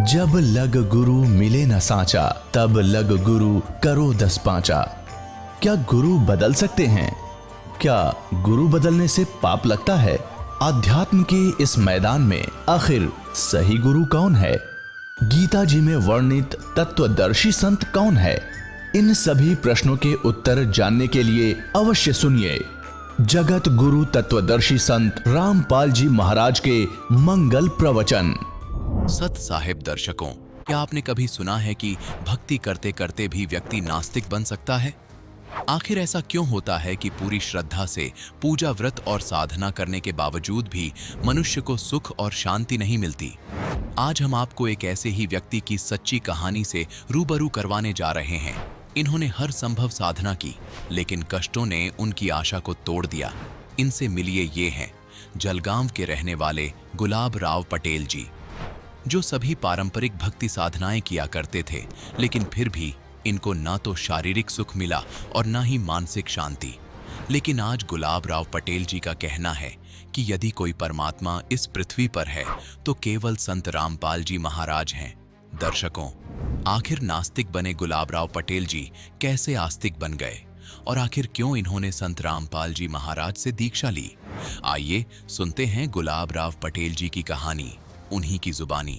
जब लग गुरु मिले न साचा, तब लग गुरु करो 10 पांचा। क्या गुरु बदल सकते हैं? क्या गुरु बदलने से पाप लगता है? अध्यात्म के इस मैदान में आखिर सही गुरु कौन है? गीता जी में वर्णित तत्वदर्शी संत कौन है? इन सभी प्रश्नों के उत्तर जानने के लिए अवश्य सुनिए जगत गुरु तत्वदर्शी संत रामपाल जी महाराज के मंगल प्रवचन। सत साहिब दर्शकों, क्या आपने कभी सुना है कि भक्ति करते करते भी व्यक्ति नास्तिक बन सकता है? आखिर ऐसा क्यों होता है कि पूरी श्रद्धा से पूजा व्रत और साधना करने के बावजूद भी मनुष्य को सुख और शांति नहीं मिलती? आज हम आपको एक ऐसे ही व्यक्ति की सच्ची कहानी से रूबरू करवाने जा रहे हैं। इन्होंने हर संभव साधना की, लेकिन कष्टों ने उनकी आशा को तोड़ दिया। इनसे मिलिए ये हैं जलगांव के रहने वाले गुलाब राव पटेल जी, जो सभी पारंपरिक भक्ति साधनाएं किया करते थे, लेकिन फिर भी इनको ना तो शारीरिक सुख मिला और ना ही मानसिक शांति। लेकिन आज गुलाब राव पटेल जी का कहना है कि यदि कोई परमात्मा इस पृथ्वी पर है तो केवल संत रामपाल जी महाराज हैं। दर्शकों, आखिर नास्तिक बने गुलाब राव पटेल जी कैसे आस्तिक बन गए और आखिर क्यों इन्होंने संत रामपाल जी महाराज से दीक्षा ली? आइए सुनते हैं गुलाब राव पटेल जी की कहानी उन्हीं की जुबानी।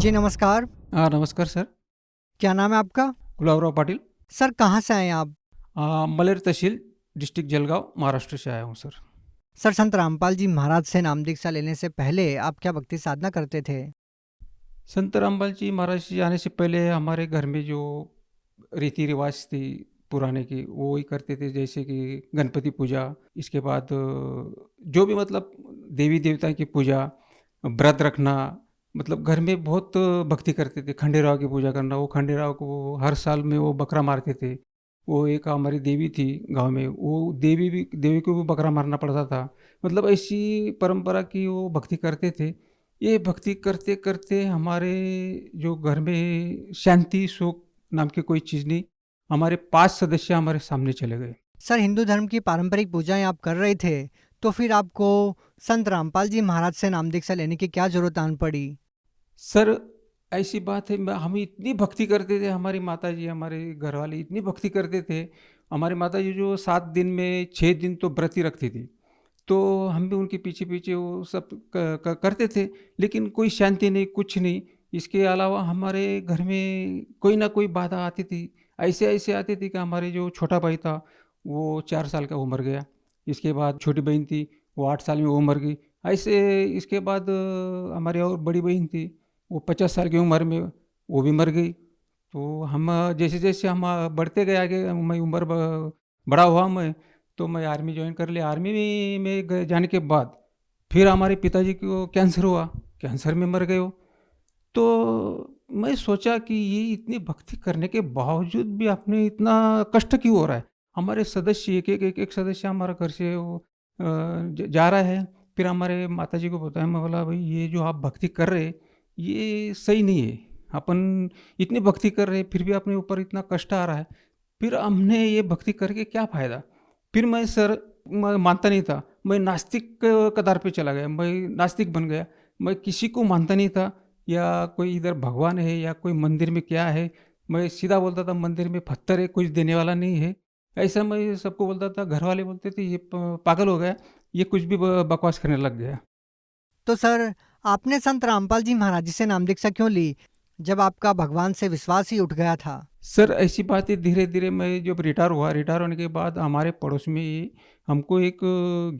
जी नमस्कार। नमस्कार सर। क्या नाम है आपका? गुलाबराव पाटिल। सर कहाँ से आए हैं आप? मलेर तहसील, डिस्ट्रिक्ट जलगांव, महाराष्ट्र से आया हूँ सर। सर, संत रामपाल जी महाराज से नाम दीक्षा लेने से पहले आप क्या भक्ति साधना करते थे? संत रामपाल जी महाराज जी आने से पहले हमारे घर में जो रीति रिवाज थी पुराने की, वो ही करते थे। जैसे कि गणपति पूजा, इसके बाद जो भी मतलब देवी देवता की पूजा, व्रत रखना, मतलब घर में बहुत भक्ति करते थे। खंडेराव की पूजा करना, वो खंडेराव को हर साल में वो बकरा मारते थे। वो एक हमारी देवी थी गांव में, वो देवी को भी बकरा मारना पड़ता था। मतलब ऐसी परंपरा की वो भक्ति करते थे। ये भक्ति करते करते हमारे जो घर में शांति सुख नाम की कोई चीज़ नहीं, हमारे 5 सदस्य हमारे सामने चले गए। सर, हिंदू धर्म की पारंपरिक पूजाएं आप कर रहे थे, तो फिर आपको संत रामपाल जी महाराज से नाम दीक्षा लेने की क्या जरूरत आन पड़ी? सर ऐसी बात है, हम इतनी भक्ति करते थे। हमारी माता जी, हमारे घर वाले इतनी भक्ति करते थे। हमारी माता जी जो 7 दिन में 6 दिन तो व्रत ही रखती थी, तो हम भी उनके पीछे पीछे वो सब करते थे, लेकिन कोई शांति नहीं, कुछ नहीं। इसके अलावा हमारे घर में कोई ना कोई बाधा आती थी। ऐसे आती थी कि हमारे जो छोटा भाई था वो 4 साल का वो मर गया। इसके बाद छोटी बहन थी, वो 8 साल में वो मर गई। ऐसे इसके बाद हमारी और बड़ी बहन थी, वो 50 साल की उम्र में वो भी मर गई। तो हम जैसे जैसे हम बढ़ते गए आगे, मैं उम्र बड़ा हुआ, मैं आर्मी ज्वाइन कर लिया। आर्मी में जाने के बाद फिर हमारे पिताजी को कैंसर हुआ, कैंसर में मर गए हो। तो मैं सोचा कि ये इतनी भक्ति करने के बावजूद भी आपने इतना कष्ट क्यों हो रहा है? हमारे सदस्य एक सदस्य हमारा घर से वो जा रहा है। फिर हमारे माताजी को बताया, मैं बोला भाई ये जो आप भक्ति कर रहे ये सही नहीं है। अपन इतनी भक्ति कर रहे फिर भी अपने ऊपर इतना कष्ट आ रहा है, फिर हमने ये भक्ति करके क्या फ़ायदा? फिर मैं मानता नहीं था, मैं नास्तिक कदार पे चला गया, मैं नास्तिक बन गया। मैं किसी को मानता नहीं था, या कोई इधर भगवान है या कोई मंदिर में क्या है। मैं सीधा बोलता था मंदिर में पत्थर है, कुछ देने वाला नहीं है। ऐसा मैं सबको बोलता था। घर वाले बोलते थे ये पागल हो गया, ये कुछ भी बकवास करने लग गया। तो सर, आपने संत रामपाल जी महाराज जी से नाम दीक्षा क्यों ली, जब आपका भगवान से विश्वास ही उठ गया था? सर ऐसी बात है, धीरे धीरे मैं जब रिटायर होने के बाद हमारे पड़ोस में ही हमको एक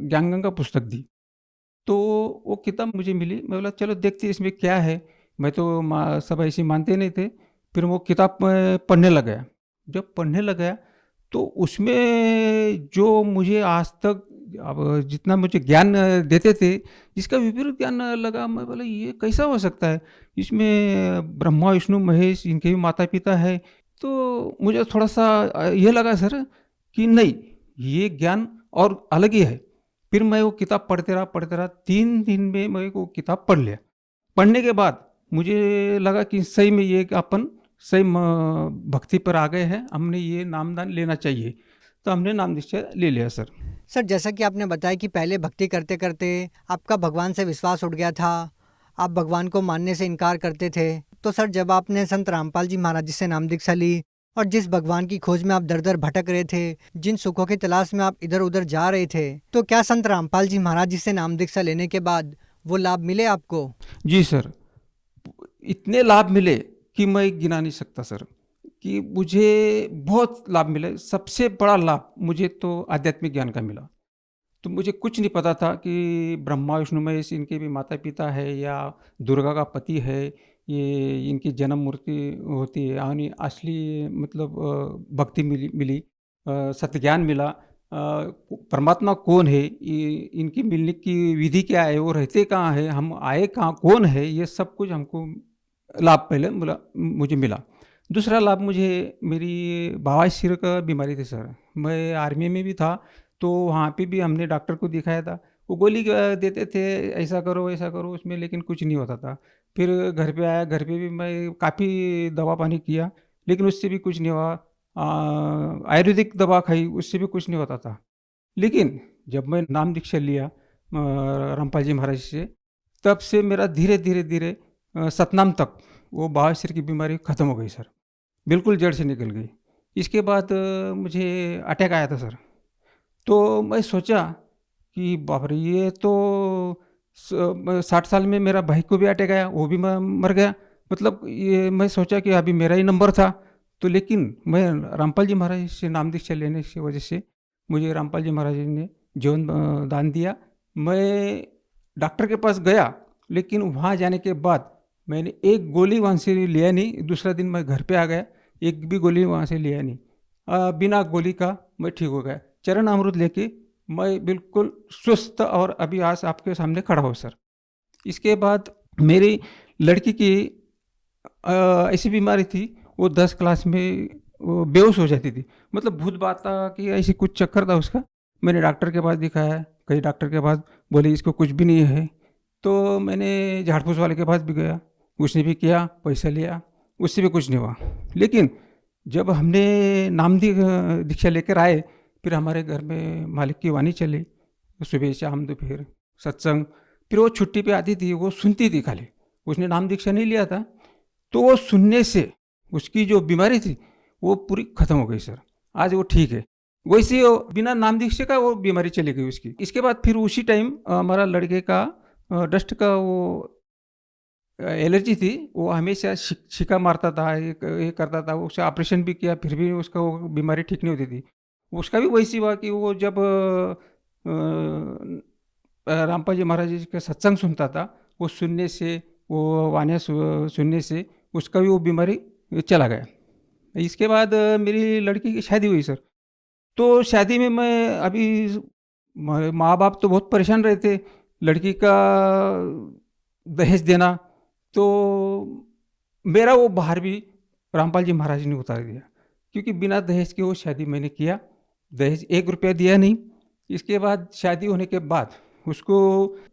ज्ञान गंगा पुस्तक दी। तो वो किताब मुझे मिली, मैं बोला चलो देखते इसमें क्या है। मैं तो सब ऐसे मानते नहीं थे। फिर वो किताब पढ़ने लग गया। जब पढ़ने लगा तो उसमें जो मुझे आज तक अब जितना मुझे ज्ञान देते थे, इसका विपरीत ज्ञान लगा। मैं बोला ये कैसा हो सकता है? इसमें ब्रह्मा विष्णु महेश इनके भी माता पिता है। तो मुझे थोड़ा सा ये लगा सर कि नहीं, ये ज्ञान और अलग ही है। फिर मैं वो किताब पढ़ते रहा। 3 दिन में मैं वो किताब पढ़ लिया। पढ़ने के बाद मुझे लगा कि सही में ये अपन सही भक्ति पर आ गए हैं, हमने ये नामदान लेना चाहिए। तो हमने नाम दीक्षा ले लिया सर। सर, जैसा कि आपने बताया कि पहले भक्ति करते करते आपका भगवान से विश्वास उठ गया था, आप भगवान को मानने से इनकार करते थे, तो सर जब आपने संत रामपाल जी महाराज जी से नाम दीक्षा ली और जिस भगवान की खोज में आप दर दर भटक रहे थे, जिन सुखों की तलाश में आप इधर उधर जा रहे थे, तो क्या संत रामपाल जी महाराज जी से नाम दीक्षा लेने के बाद वो लाभ मिले आपको? जी सर, इतने लाभ मिले कि मैं गिना नहीं सकता सर, कि मुझे बहुत लाभ मिले। सबसे बड़ा लाभ मुझे तो आध्यात्मिक ज्ञान का मिला। तो मुझे कुछ नहीं पता था कि ब्रह्मा विष्णु महेश इनके भी माता पिता है या दुर्गा का पति है, ये इनकी जन्म मूर्ति होती है। यानी असली मतलब भक्ति मिली, सत्य ज्ञान मिला, परमात्मा कौन है, इनकी मिलने की विधि क्या है, वो रहते कहाँ है, हम आए कहाँ, कौन है, ये सब कुछ हमको लाभ पहले मुझे मिला। दूसरा लाभ मुझे मेरी बवासीर का बीमारी थी सर। मैं आर्मी में भी था, तो वहाँ पे भी हमने डॉक्टर को दिखाया था। वो गोली देते थे, ऐसा करो ऐसा करो उसमें, लेकिन कुछ नहीं होता था। फिर घर पे आया, घर पे भी मैं काफ़ी दवा पानी किया, लेकिन उससे भी कुछ नहीं हुआ। आयुर्वेदिक दवा खाई, उससे भी कुछ नहीं होता था। लेकिन जब मैं नाम दीक्षा लिया रामपाल जी महाराज से, तब से मेरा धीरे धीरे धीरे सतनाम तक वो बवासीर की बीमारी ख़त्म हो गई सर, बिल्कुल जड़ से निकल गई। इसके बाद मुझे अटैक आया था सर। तो मैं सोचा कि बाप रे, ये तो 60 साल में मेरा भाई को भी अटैक आया, वो भी मर गया। मतलब ये मैं सोचा कि अभी मेरा ही नंबर था। तो लेकिन मैं रामपाल जी महाराज से नाम दीक्षा लेने की वजह से मुझे रामपाल जी महाराज ने जीवन दान दिया। मैं डॉक्टर के पास गया, लेकिन वहाँ जाने के बाद मैंने एक गोली वहाँ से लिया नहीं। दूसरा दिन मैं घर पे आ गया, एक भी गोली वहाँ से लिया नहीं। बिना गोली का मैं ठीक हो गया। चरण अमृत लेके मैं बिल्कुल स्वस्थ और अभी आज आपके सामने खड़ा हूँ सर। इसके बाद मेरी लड़की की ऐसी बीमारी थी, वो 10 क्लास में वो बेहोश हो जाती थी। मतलब भूत बात कि ऐसी कुछ चक्कर था उसका। मैंने डॉक्टर के पास दिखाया, कई डॉक्टर के पास, बोले इसको कुछ भी नहीं है। तो मैंने झाड़ फूस वाले के पास भी गया, उसने भी किया, पैसा लिया, उससे भी कुछ नहीं हुआ। लेकिन जब हमने नाम दीक्षा लेकर आए, फिर हमारे घर में मालिक की वाणी चली, सुबह शाम दोपहर सत्संग। फिर वो छुट्टी पे आती थी, वो सुनती थी खाली, उसने नाम दीक्षा नहीं लिया था। तो वो सुनने से उसकी जो बीमारी थी वो पूरी ख़त्म हो गई सर। आज वो ठीक है। वैसे वो बिना नाम दीक्षा का वो बीमारी चली गई उसकी। इसके बाद फिर उसी टाइम हमारा लड़के का डस्ट का वो एलर्जी थी, वो हमेशा छिका मारता था, ये करता था। उससे ऑपरेशन भी किया, फिर भी उसका वो बीमारी ठीक नहीं होती थी। उसका भी वैसी हुआ कि वो जब रामपाल जी महाराज जी का सत्संग सुनता था, वो सुनने से, वो वाणियाँ सुनने से उसका भी वो बीमारी चला गया। इसके बाद मेरी लड़की की शादी हुई सर। तो शादी में मैं अभी, माँ बाप तो बहुत परेशान रहे थे लड़की का दहेज देना। तो मेरा वो भार भी रामपाल जी महाराज ने उतार दिया, क्योंकि बिना दहेज के वो शादी मैंने किया। दहेज 1 रुपया दिया नहीं। इसके बाद शादी होने के बाद उसको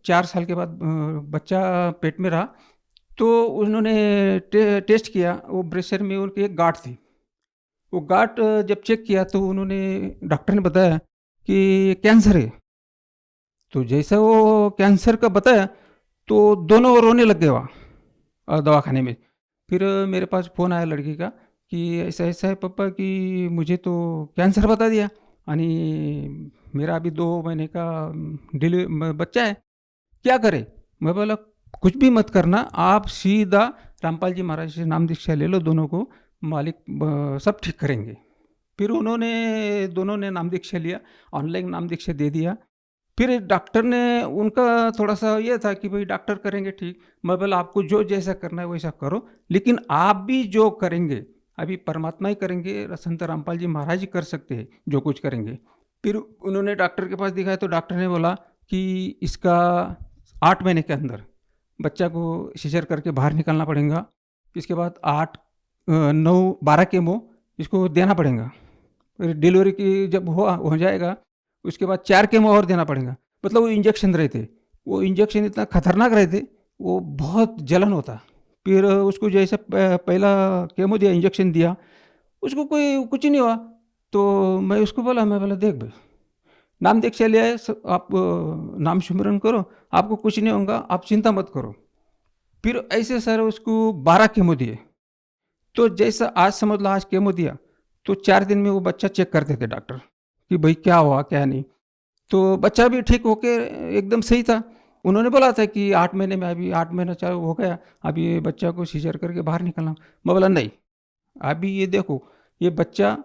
4 साल के बाद बच्चा पेट में रहा। तो उन्होंने टेस्ट किया, वो ब्रेशर में उनकी एक गांठ थी। वो गांठ जब चेक किया तो उन्होंने, डॉक्टर ने बताया कि कैंसर है। तो जैसा वो कैंसर का बताया तो दोनों रोने लग गए वहाँ दवाखाने में। फिर मेरे पास फ़ोन आया लड़की का कि ऐसा ऐसा है पापा, कि मुझे तो कैंसर बता दिया आणि मेरा अभी 2 महीने का बच्चा है, क्या करें? मैं बोला कुछ भी मत करना, आप सीधा रामपाल जी महाराज से नाम दीक्षा ले लो, दोनों को मालिक सब ठीक करेंगे। फिर उन्होंने दोनों ने नाम दीक्षा लिया, ऑनलाइन नाम दीक्षा दे दिया। फिर डॉक्टर ने, उनका थोड़ा सा ये था कि भाई डॉक्टर करेंगे ठीक। मैं बोला आपको जो जैसा करना है वैसा करो, लेकिन आप भी जो करेंगे अभी परमात्मा ही करेंगे, संत रामपाल जी महाराज ही कर सकते हैं जो कुछ करेंगे। फिर उन्होंने डॉक्टर के पास दिखाया तो डॉक्टर ने बोला कि इसका 8 महीने के अंदर बच्चा को सीजर करके बाहर निकालना पड़ेगा। इसके बाद 8, 9, 12 केमो इसको देना पड़ेगा। फिर डिलीवरी की जब हो जाएगा उसके बाद 4 केमो और देना पड़ेगा। मतलब वो इंजेक्शन रहे थे, वो इंजेक्शन इतना खतरनाक रहे थे, वो बहुत जलन होता। फिर उसको जैसे पहला केमो दिया, इंजेक्शन दिया, उसको कोई कुछ नहीं हुआ। तो मैं उसको बोला, मैं बोला देख भाई, नाम दीक्षा लिया है, आप नाम सुमिरन करो, आपको कुछ नहीं होगा, आप चिंता मत करो। फिर ऐसे सर उसको 12 कीमो दिए। तो जैसा आज समझ लो आज कीमो दिया, तो 4 दिन में वो बच्चा चेक करते थे डॉक्टर कि भाई क्या हुआ क्या नहीं। तो बच्चा भी ठीक होके एकदम सही था। उन्होंने बोला था कि 8 महीने में, अभी 8 महीना चालू हो गया, अभी ये बच्चा को सीजर करके बाहर निकलना। मैं बोला नहीं, अभी ये देखो, ये बच्चा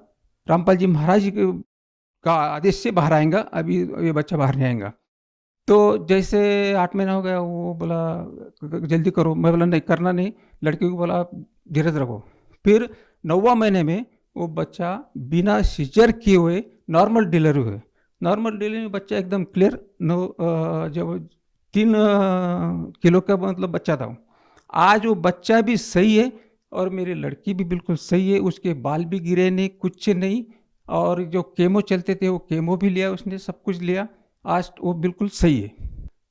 रामपाल जी महाराज जी का आदेश से बाहर आएगा, अभी ये बच्चा बाहर नहीं आएगा। तो जैसे 8 महीना हो गया, वो बोला जल्दी करो। मैं बोला नहीं, करना नहीं। लड़की को बोला धीरज रखो। फिर 9वां महीने में वो बच्चा बिना सीजर किए हुए नॉर्मल डिलीवरी हुए। नॉर्मल डिलीवरी में बच्चा एकदम क्लियर, जब 3 किलो का मतलब बच्चा था। आज वो बच्चा भी सही है और मेरी लड़की भी बिल्कुल सही है। उसके बाल भी गिरे नहीं, कुछ नहीं। और जो केमो चलते थे वो केमो भी लिया उसने, सब कुछ लिया। आज वो बिल्कुल सही है।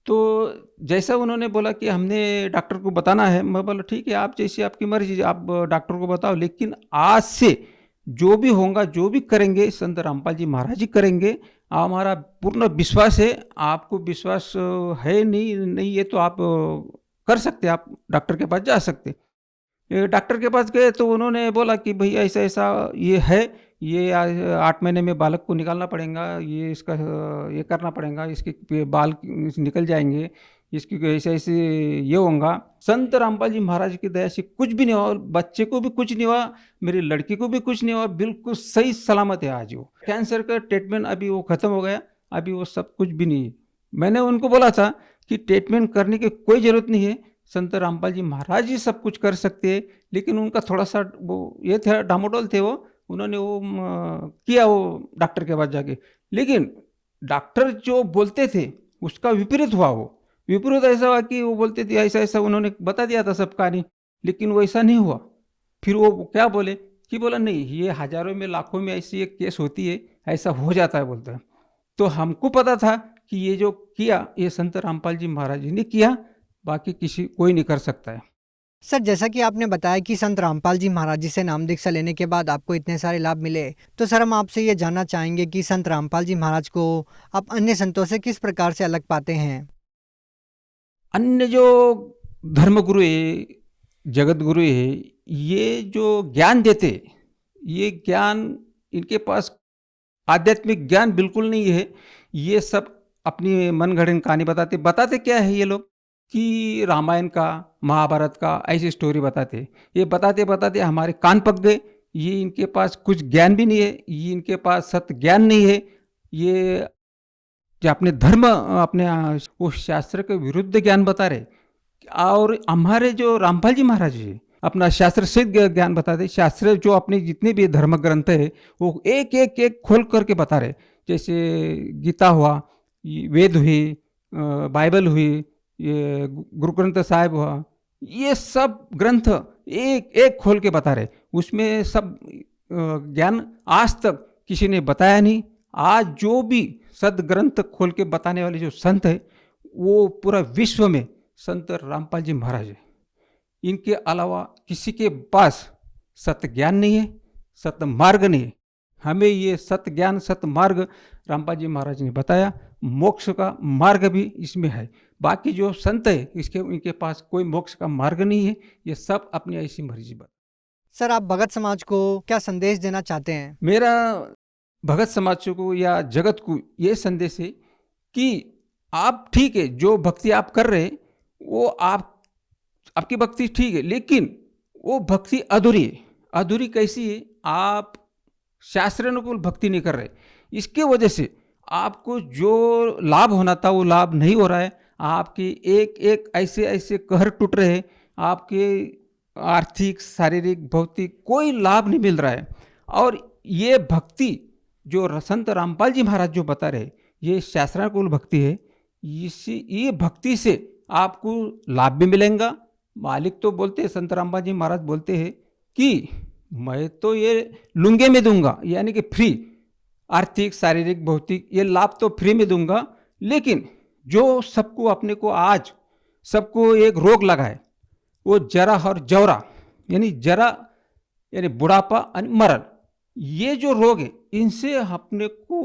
तो जैसा उन्होंने बोला कि हमने डॉक्टर को बताना है, मैं बोला ठीक है, आप जैसी आपकी मर्जी, आप डॉक्टर को बताओ, लेकिन आज से जो भी होगा, जो भी करेंगे, संत रामपाल जी महाराज जी करेंगे। हमारा पूर्ण विश्वास है। आपको विश्वास है नहीं है तो आप कर सकते, आप डॉक्टर के पास जा सकते। डॉक्टर के पास गए तो उन्होंने बोला कि भाई ऐसा ऐसा ये है, ये 8 महीने में बालक को निकालना पड़ेगा, ये इसका ये करना पड़ेगा, इसके बाल निकल जाएंगे, इसकी ऐसे ऐसे ये होगा। संत रामपाल जी महाराज की दया से कुछ भी नहीं हुआ, बच्चे को भी कुछ नहीं हुआ, मेरी लड़की को भी कुछ नहीं हुआ, बिल्कुल सही सलामत है आज वो। कैंसर का ट्रीटमेंट अभी वो खत्म हो गया, अभी वो सब कुछ भी नहीं है। मैंने उनको बोला था कि ट्रीटमेंट करने की कोई ज़रूरत नहीं है, संत रामपाल जी महाराज जी सब कुछ कर सकते हैं। लेकिन उनका थोड़ा सा वो ये थे, डामाडोल थे वो, उन्होंने वो किया वो डॉक्टर के पास जाके। लेकिन डॉक्टर जो बोलते थे उसका विपरीत हुआ। वो विपरीत ऐसा हुआ कि वो बोलते थे ऐसा ऐसा, उन्होंने बता दिया था सब कहानी, लेकिन वो ऐसा नहीं हुआ। फिर वो क्या बोले कि बोला नहीं, ये हजारों में लाखों में ऐसी एक केस होती है, ऐसा हो जाता है बोलता है। तो हमको पता था कि ये जो किया ये संत रामपाल जी महाराज जी ने किया, बाकी कोई नहीं कर सकता है। सर, जैसा कि आपने बताया कि संत रामपाल जी महाराज जी से नाम दीक्षा लेने के बाद आपको इतने सारे लाभ मिले, तो सर हम आपसे ये जानना चाहेंगे कि संत रामपाल जी महाराज को आप अन्य संतों से किस प्रकार से अलग पाते हैं? अन्य जो धर्मगुरु है, जगत गुरु है, ये जो ज्ञान देते, ये ज्ञान इनके पास आध्यात्मिक ज्ञान बिल्कुल नहीं है। ये सब अपनी मनगढ़ंत कहानी बताते क्या है ये लोग कि रामायण का, महाभारत का ऐसी स्टोरी बताते। ये बताते बताते हमारे कान पक गए। ये इनके पास कुछ ज्ञान भी नहीं है, ये इनके पास सत्य ज्ञान नहीं है। ये जो अपने धर्म, अपने वो शास्त्र के विरुद्ध ज्ञान बता रहे। और हमारे जो रामपाल जी महाराज जी अपना शास्त्र से ज्ञान बताते। शास्त्र जो अपने जितने भी धर्म ग्रंथ है वो एक एक एक खोल करके बता रहे। जैसे गीता हुआ, वेद हुई, बाइबल हुई, ये गुरु ग्रंथ साहिब हुआ, ये सब ग्रंथ एक एक खोल के बता रहे। उसमें सब ज्ञान आज तक किसी ने बताया नहीं। आज जो भी सदग्रंथ खोल के बताने वाले जो संत है, वो पूरा विश्व में संत रामपाल जी महाराज है। इनके अलावा किसी के पास सत्य ज्ञान नहीं है, सत्य मार्ग नहीं है। हमें ये सत्य ज्ञान, सत्य मार्ग रामपाल जी महाराज ने बताया। मोक्ष का मार्ग भी इसमें है। बाकी जो संत है इनके पास कोई मोक्ष का मार्ग नहीं है। ये सब अपनी ऐसी मर्जी बात। सर, आप भगत समाज को क्या संदेश देना चाहते हैं? मेरा भगत समाज को या जगत को ये संदेश है कि आप ठीक है, जो भक्ति आप कर रहे हैं वो आपकी भक्ति ठीक है, लेकिन वो भक्ति अधूरी है। अधूरी कैसी है? आप शास्त्रानुकूल भक्ति नहीं कर रहे। इसके वजह से आपको जो लाभ होना था वो लाभ नहीं हो रहा है। आपके एक एक ऐसे ऐसे कहर टूट रहे हैं। आपके आर्थिक, शारीरिक, भौतिक कोई लाभ नहीं मिल रहा है। और ये भक्ति जो संत रामपाल जी महाराज जो बता रहे, ये शास्त्रानुकूल भक्ति है। ये भक्ति से आपको लाभ भी मिलेगा। मालिक तो बोलते हैं, संत रामपाल जी महाराज बोलते हैं कि मैं तो ये लुंगे में दूंगा, यानी कि फ्री, आर्थिक, शारीरिक, भौतिक ये लाभ तो फ्री में दूंगा। लेकिन जो सबको अपने को आज सबको एक रोग लगा है, वो जरा और जौरा, यानी जरा यानी बुढ़ापा और मरण, ये जो रोग है इनसे अपने को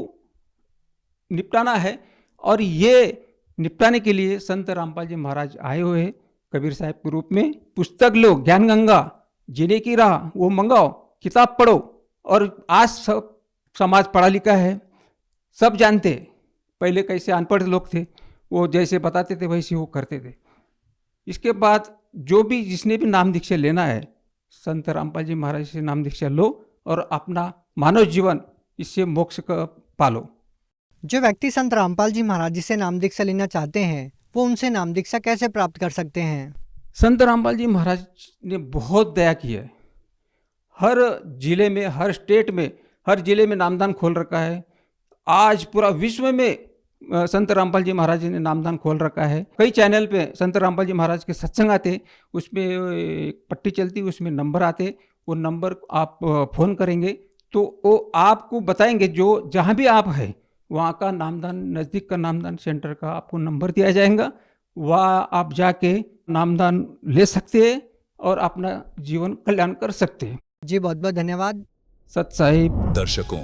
निपटाना है। और ये निपटाने के लिए संत रामपाल जी महाराज आए हुए हैं। कबीर साहब के रूप में पुस्तक लो, ज्ञान गंगा, जीने की राह वो मंगाओ, किताब पढ़ो। और आज सब समाज पढ़ा लिखा है, सब जानते हैं। पहले कैसे अनपढ़ लोग थे, वो जैसे बताते थे वैसे वो करते थे। इसके बाद जो भी जिसने भी नाम दीक्षा लेना है, संत रामपाल जी महाराज से नाम दीक्षा लो और अपना मानव जीवन इससे मोक्ष का पालो। जो व्यक्ति संत रामपाल जी महाराज जी से नाम दीक्षा लेना चाहते हैं, वो उनसे नाम दीक्षा कैसे प्राप्त कर सकते हैं? संत रामपाल जी महाराज ने बहुत दया की है। हर जिले में, हर स्टेट में, हर जिले में नामदान खोल रखा है। आज पूरा विश्व में संत रामपाल जी महाराज ने नामदान खोल रखा है। कई चैनल पे संत रामपाल जी महाराज के सत्संग आते, उसमें एक पट्टी चलती, उसमें नंबर आते। वो नंबर आप फ़ोन करेंगे तो वो आपको बताएंगे, जो जहाँ भी आप हैं वहाँ का नामदान, नज़दीक का नामदान सेंटर का आपको नंबर दिया जाएगा। वहाँ आप जाके नामदान ले सकते हैं और अपना जीवन कल्याण कर सकते हैं। जी बहुत बहुत धन्यवाद। सत साहिब। दर्शकों,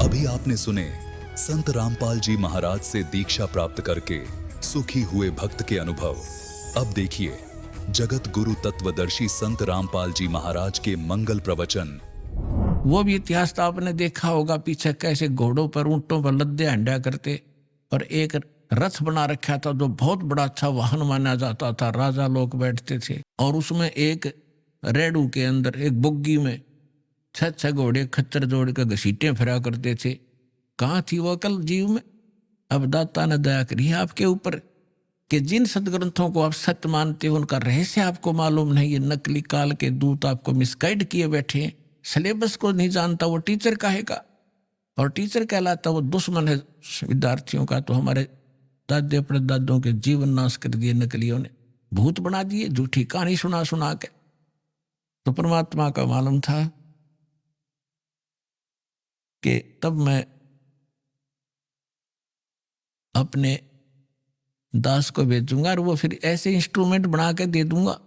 अभी आपने सुने संत रामपाल जी महाराज से दीक्षा प्राप्त करके सुखी हुए भक्त के अनुभव। अब देखिए जगत गुरु तत्वदर्शी संत रामपाल जी महाराज के मंगल प्रवचन। वो भी इतिहास तो आपने देखा होगा, पीछे कैसे घोड़ों पर, ऊंटों पर लद्दे हंडा करते, और एक रथ बना रखा था जो बहुत बड़ा अच्छा वाहन माना जाता था, राजा लोग बैठते थे। और उसमें एक रेड़ू के अंदर, एक बुग्गी में 6-6 घोड़े खच्चर जोड़ कर घसीटे फिरा करते थे। कहाँ थी वो अकल जीव में? अब दाता ने दया करी है आपके ऊपर कि जिन सदग्रंथों को आप सत्य मानते हो उनका रहस्य आपको मालूम नहीं। ये नकली काल के दूत आपको मिसगाइड किए बैठे हैं। सिलेबस को नहीं जानता वो टीचर कहेगा, और टीचर कहलाता वो दुश्मन है विद्यार्थियों का। तो हमारे दादे परदादों के जीवन नाश कर दिए नकलियों ने, भूत बना दिए, झूठी कहानी सुना सुना के। तो परमात्मा का मालूम था कि तब मैं अपने दास को भेजूंगा और वो फिर ऐसे इंस्ट्रूमेंट बना के दे दूंगा,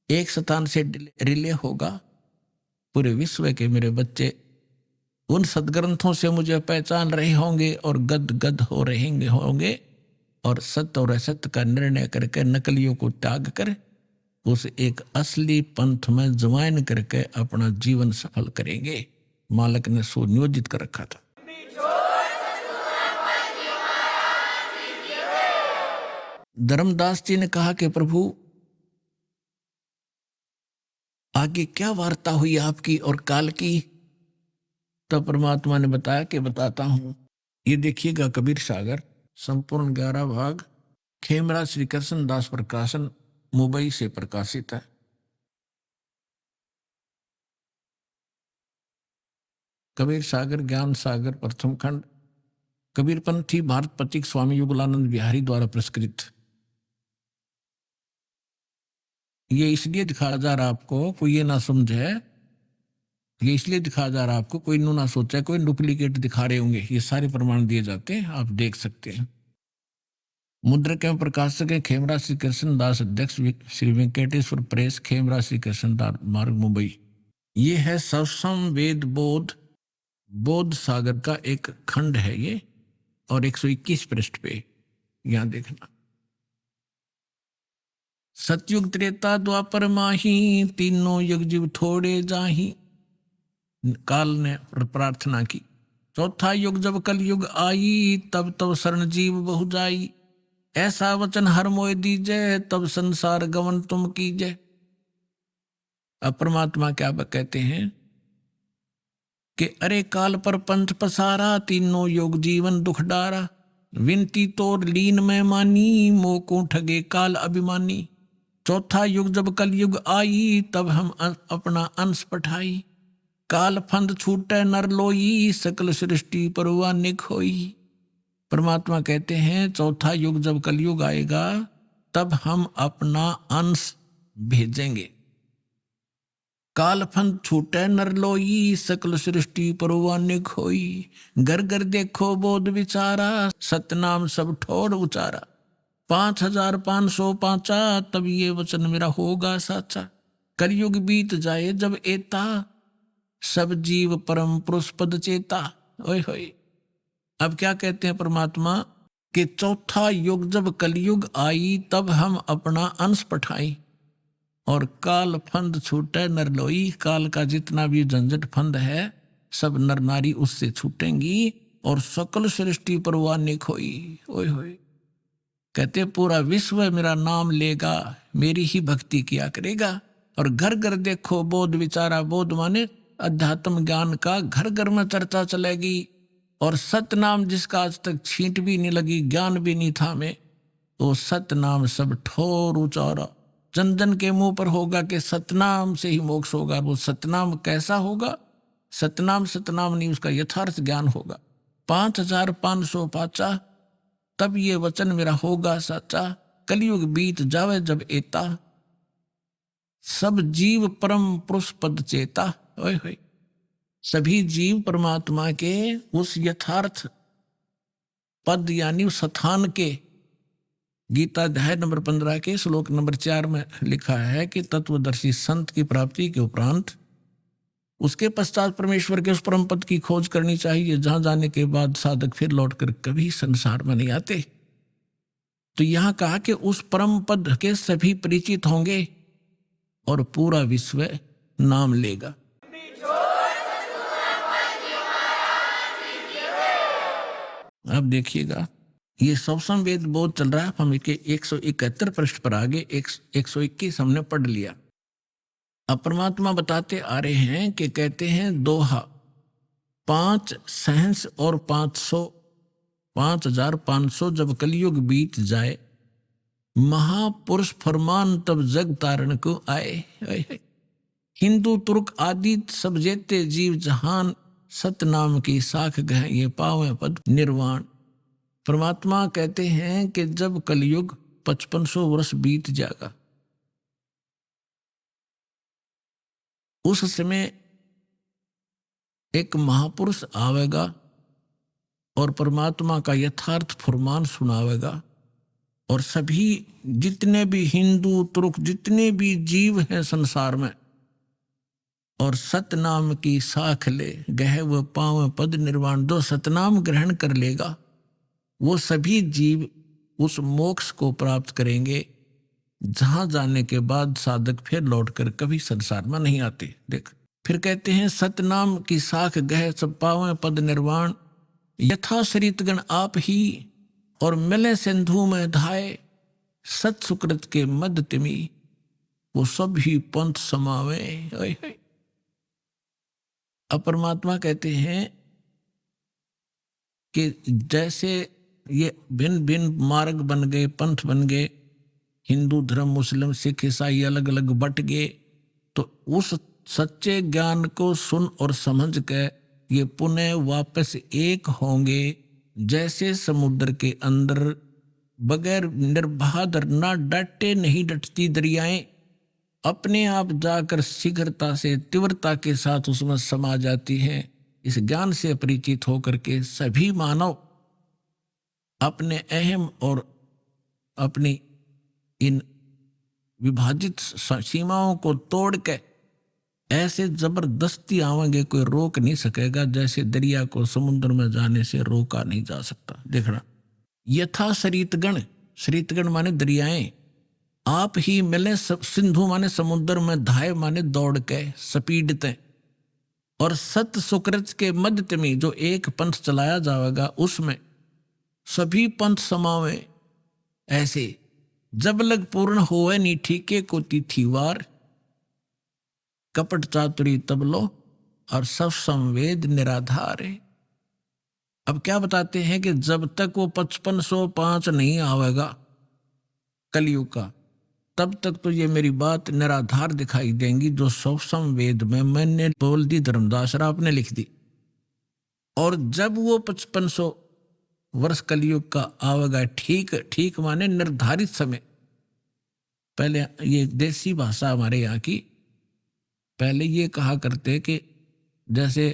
एक स्थान से रिले होगा पूरे विश्व के। मेरे बच्चे उन सदग्रंथों से मुझे पहचान रहे होंगे और गद गद हो रहेंगे होंगे, और सत्य और असत्य का निर्णय करके नकलियों को त्याग कर उस एक असली पंथ में ज्वाइन करके अपना जीवन सफल करेंगे। मालिक ने सुनियोजित कर रखा था। धर्मदास जी ने कहा कि प्रभु आगे क्या वार्ता हुई आपकी और काल की? तब परमात्मा ने बताया कि बताता हूं। ये देखिएगा कबीर सागर संपूर्ण 11 भाग खेमरा श्री कृष्ण दास प्रकाशन मुंबई से प्रकाशित है। कबीर सागर ज्ञान सागर प्रथम खंड कबीरपंथी भारत पथिक स्वामी युगलानंद बिहारी द्वारा पुरस्कृत। ये इसलिए दिखाया जा रहा आपको, कोई ये ना समझे, ये इसलिए दिखाया जा रहा आपको, कोई ना सोचा कोई डुप्लीकेट दिखा रहे होंगे। ये सारे प्रमाण दिए जाते हैं, आप देख सकते हैं। मुद्रक एवं प्रकाशक है खेमरा श्री कृष्ण दास, अध्यक्ष श्री वेंकटेश्वर प्रेस, खेमरा श्री कृष्ण दास मार्ग मुंबई। ये है सवसम वेद बोध सागर का एक खंड है ये, और 121 पृष्ठ पे यहां देखना। सतयुग त्रेता द्वापर माही, तीनों युग जीव थोड़े जाही। काल ने प्रार्थना की। चौथा युग जब कल युग आई, तब तब शरण जीव बहु जाई। ऐसा वचन हर मोय दीजय, तब संसार गमन तुम कीजय। अब परमात्मा क्या कहते हैं कि अरे काल पर पंथ पसारा, तीनों योग जीवन दुख डारा। विनती तोर लीन में मानी, मोको ठगे काल अभिमानी। चौथा युग जब कल युग आई, तब हम अपना अंश पठाई। काल फंद छूटे नर लोई, सकल सृष्टि परवानिक होई। परमात्मा कहते हैं चौथा युग जब कलयुग आएगा तब हम अपना अंश भेजेंगे। काल फंद छूटे नर लोई, सकल सृष्टि परवानिक होई। घर घर देखो बोध विचारा, सतनाम सब ठोर उचारा। 5505 तब ये वचन मेरा होगा साचा। कलयुग बीत जाए जब एता, सब जीव परम पुरुष पद चेता। ओए होए। अब क्या कहते हैं परमात्मा कि चौथा युग जब कलयुग आई तब हम अपना अंश पठाई और काल फंद छूटे नर लोई। काल का जितना भी झंझट फंद है सब नर नारी उससे छूटेंगी और सकल सृष्टि पर वाने खोई। ओए होए, कहते पूरा विश्व मेरा नाम लेगा, मेरी ही भक्ति किया करेगा। और घर घर देखो बोध विचारा, बोध माने अध्यात्म ज्ञान का घर घर में चर्चा चलेगी। और सतनाम जिसका आज तक छींट भी नहीं लगी, ज्ञान भी नहीं था में, तो सतनाम सब ठोर उचारा जन जन के मुंह पर होगा कि सतनाम से ही मोक्ष होगा। वो सतनाम कैसा होगा? सतनाम सतनाम नहीं, उसका यथार्थ ज्ञान होगा। 5500 पाचा तब ये वचन मेरा होगा साचा। कलयुग बीत जावे जब एता, सब जीव परम पुरुष पद चेता। ओए होए, सभी जीव परमात्मा के उस यथार्थ पद यानी उस स्थान के, गीता अध्याय नंबर 15 के श्लोक नंबर 4 में लिखा है कि तत्वदर्शी संत की प्राप्ति के उपरांत उसके पश्चात परमेश्वर के उस परम पद की खोज करनी चाहिए, जहां जाने के बाद साधक फिर लौटकर कभी संसार में नहीं आते। तो यहां कहा कि उस परम पद के सभी परिचित होंगे और पूरा विश्व नाम लेगा। अब देखिएगा, ये सवसम वेद बोध चल रहा है। हम इसके 171 पृष्ठ पर आगे 121 हमने पढ़ लिया। अब परमात्मा बताते आ रहे हैं कि कहते हैं दोहा 5 सहंस और 5500 जब कलयुग बीत जाए, महापुरुष फरमान तब जग तारण को आए। हिंदू तुर्क आदि सब जेते जीव जहान, सतनाम की साख गह ये पावे पद निर्वाण। परमात्मा कहते हैं कि जब कलयुग 5500 वर्ष बीत जाएगा, उस समय एक महापुरुष आवेगा और परमात्मा का यथार्थ फरमान सुनावेगा। और सभी जितने भी हिंदू तुर्क जितने भी जीव हैं संसार में, और सतनाम की साख ले गह व पाव पद निर्वाण, जो सतनाम ग्रहण कर लेगा वो सभी जीव उस मोक्ष को प्राप्त करेंगे, जहां जाने के बाद साधक फिर लौटकर कभी संसार में नहीं आते। देख, फिर कहते हैं सतनाम की साख गह सब पावे पद निर्वाण, यथा शरीतगण आप ही और मिले सिंधु में धाये, सत सुकृत के मद तिमी वो सब ही पंथ समावे। अब परमात्मा कहते हैं कि जैसे ये भिन्न भिन्न मार्ग बन गए, पंथ बन गए, हिंदू धर्म मुस्लिम सिख ईसाई अलग अलग बट गए, तो उस सच्चे ज्ञान को सुन और समझ के ये पुनः वापस एक होंगे। जैसे समुद्र के अंदर बगैर निर्बाध ना डटे नहीं डटती दरियाएं, अपने आप जाकर शीघ्रता से तीव्रता के साथ उसमें समा जाती हैं। इस ज्ञान से परिचित होकर के सभी मानव अपने अहम और अपनी इन विभाजित सीमाओं को तोड़ के ऐसे जबरदस्ती आवेंगे, कोई रोक नहीं सकेगा। जैसे दरिया को समुद्र में जाने से रोका नहीं जा सकता। देखना, यथा शरीतगण, शरीतगण माने दरियाएं, आप ही मिले सिंधु माने समुद्र में, धाय माने दौड़ के स्पीडते, और सत सुकृत के मध्य में जो एक पंथ चलाया जाएगा उसमें सभी पंथ समावे। ऐसे जब लग पूर्ण होए नी ठीके को तिथिवार, कपट चातुरी तबलो और सब संवेद निराधार है। अब क्या बताते हैं कि जब तक वो 5505 नहीं आवेगा कलयुग का, तब तक तो ये मेरी बात निराधार दिखाई देंगी, जो सब संवेद में मैंने बोल दी, धर्मदास राव ने लिख दी। और जब वो 5500 वर्ष कलयुग का आवेगा, ठीक ठीक माने निर्धारित समय। पहले ये देसी भाषा हमारे यहाँ की, पहले ये कहा करते कि जैसे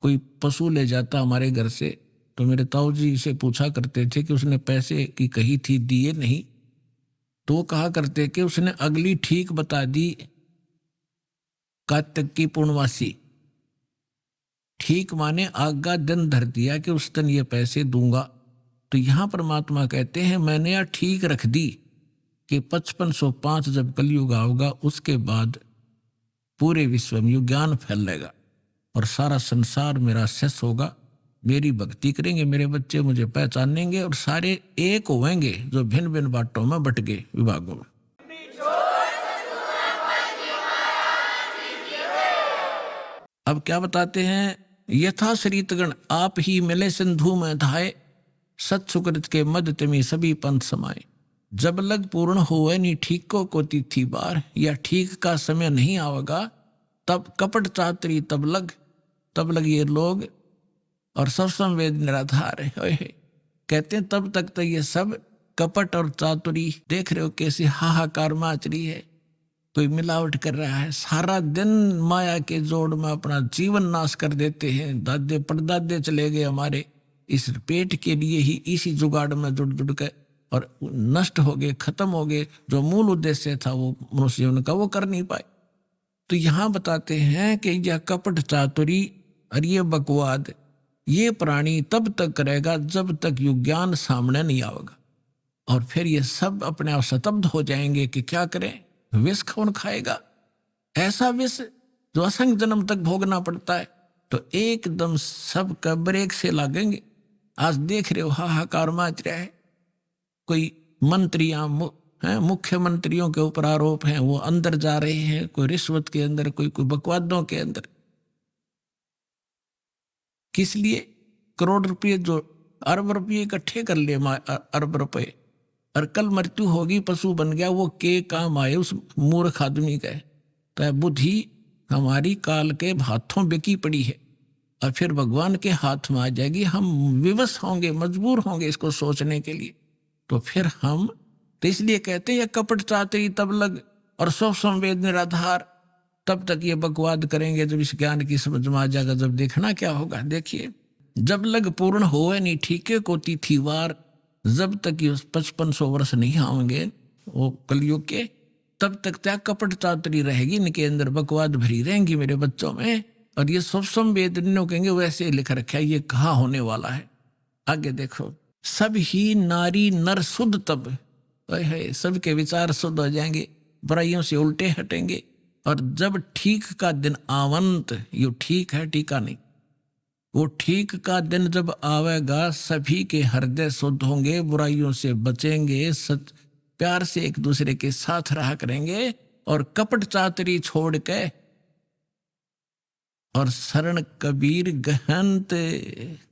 कोई पशु ले जाता हमारे घर से, तो मेरे ताऊ जी से पूछा करते थे कि उसने पैसे की कही थी, दिए नहीं, तो वो कहा करते कि उसने अगली ठीक बता दी, कार्तिक की पूर्णवासी। ठीक माने आगा दिन धर दिया कि उस दिन ये पैसे दूंगा, तो यहाँ परमात्मा कहते हैं मैंने यह ठीक रख दी कि 5505 जब कलयुग आओगा उसके बाद पूरे विश्व में ज्ञान फैलेगा और सारा संसार मेरा शेष होगा। मेरी भक्ति करेंगे मेरे बच्चे, मुझे पहचानेंगे और सारे एक होंगे जो भिन्न भिन्न बाटों में बट गए विभागों में। अब क्या बताते हैं, यथा श्रीतगण आप ही मिले सिंधु में धाये, सत सुकृत के मद तिमी सभी पंथ समाये। जब लग पूर्ण होए नी ठीक को कोती थी बार, या ठीक का समय नहीं आवेगा तब कपट चातरी तब लग ये लोग और सब संवेद निराधार है। कहते हैं तब तक तो ये सब कपट और चातुरी, देख रहे हो कैसी हाहाकार मच रही है, कोई मिलावट कर रहा है, सारा दिन माया के जोड़ में अपना जीवन नाश कर देते हैं। दादे परदादे चले गए हमारे इस पेट के लिए ही, इसी जुगाड़ में जुड़ के और नष्ट हो गए, खत्म हो गए। जो मूल उद्देश्य था वो मनुष्य जीवन का वो कर नहीं पाए। तो यहाँ बताते हैं कि यह कपट चातुरी और ये बकवाद ये प्राणी तब तक करेगा जब तक युग ज्ञान सामने नहीं आएगा, और फिर ये सब अपने आप स्तब्ध हो जाएंगे कि क्या करें, विष कौन खाएगा, ऐसा विष जो असंख्य जन्म तक भोगना पड़ता है। तो एकदम सब का ब्रेक से लागेंगे। आज देख रहे हो हाहाकार मच रहा है, कोई मंत्रियां मुख्यमंत्रियों के ऊपर आरोप हैं, वो अंदर जा रहे हैं, कोई रिश्वत के अंदर, कोई बकवादों के अंदर। किस लिए? करोड़ रुपये जो अरब रुपये इकट्ठे कर लिए, अरब रुपये, और कल मृत्यु होगी, पशु बन गया, वो के काम आए उस मूर्ख आदमी का। तो बुद्धि हमारी काल के हाथों बिकी पड़ी है और फिर भगवान के हाथ में आ जाएगी। हम विवश होंगे, मजबूर होंगे इसको सोचने के लिए। तो फिर हम तो इसलिए कहते हैं कपट चातरी तब लग और सब संवेद निराधार, तब तक ये बकवाद करेंगे जब इस ज्ञान की समझ में आ जाएगा। जब देखना क्या होगा, देखिए, जब लग पूर्ण होए नहीं ठीके को तिथि वार, जब तक ये 5500 वर्ष नहीं आएंगे वो कलयुग के, तब तक त्या कपट चातरी रहेगी, इनके अंदर बकवाद भरी रहेंगी मेरे बच्चों में। और ये सब संवेद कहेंगे वैसे लिख रखा है, ये कहाँ होने वाला है। आगे देखो, सब ही नारी नर शुद्ध तब, सबके विचार शुद्ध हो जाएंगे, बुराइयों से उल्टे हटेंगे। और जब ठीक का दिन आवंत, ये ठीक है टीका नहीं, वो ठीक का दिन जब आवेगा सभी के हृदय शुद्ध होंगे, बुराइयों से बचेंगे, सच प्यार से एक दूसरे के साथ रहा करेंगे और कपट चातरी छोड़ के और शरण कबीर गहंत,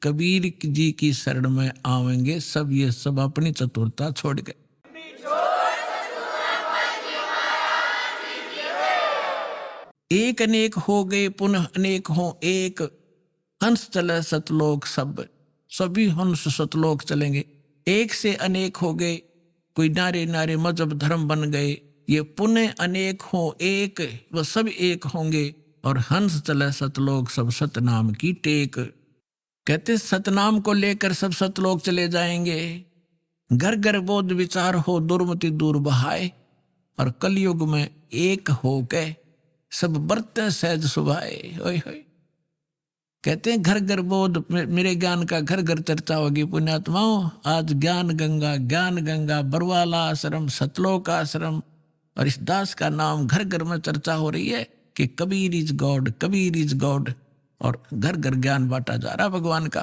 कबीर जी की शरण में आवेंगे सब। ये सब अपनी चतुरता छोड़ के एक अनेक हो गए पुनः अनेक हो एक, हंस चले सतलोक सब, सभी हंस सतलोक चलेंगे। एक से अनेक हो गए, कोई नारे नारे मजहब धर्म बन गए, ये पुनः अनेक हो एक, वह सब एक होंगे और हंस चले सतलोक सब, सतनाम की टेक। कहते सतनाम को लेकर सब सतलोक चले जाएंगे। घर घर बोध विचार हो दुर्मति दूर बहाए, और कलयुग में एक हो के सब बरते सहज सुभाए। ओए होए, कहते हैं घर घर बोध, मेरे ज्ञान का घर घर चर्चा होगी पुण्यात्माओं। आज ज्ञान गंगा बरवाला आश्रम, सतलोक आश्रम और इस दास का नाम घर घर में चर्चा हो रही है कि Kabir is God, Kabir is God, और घर घर ज्ञान बांटा जा रहा भगवान का।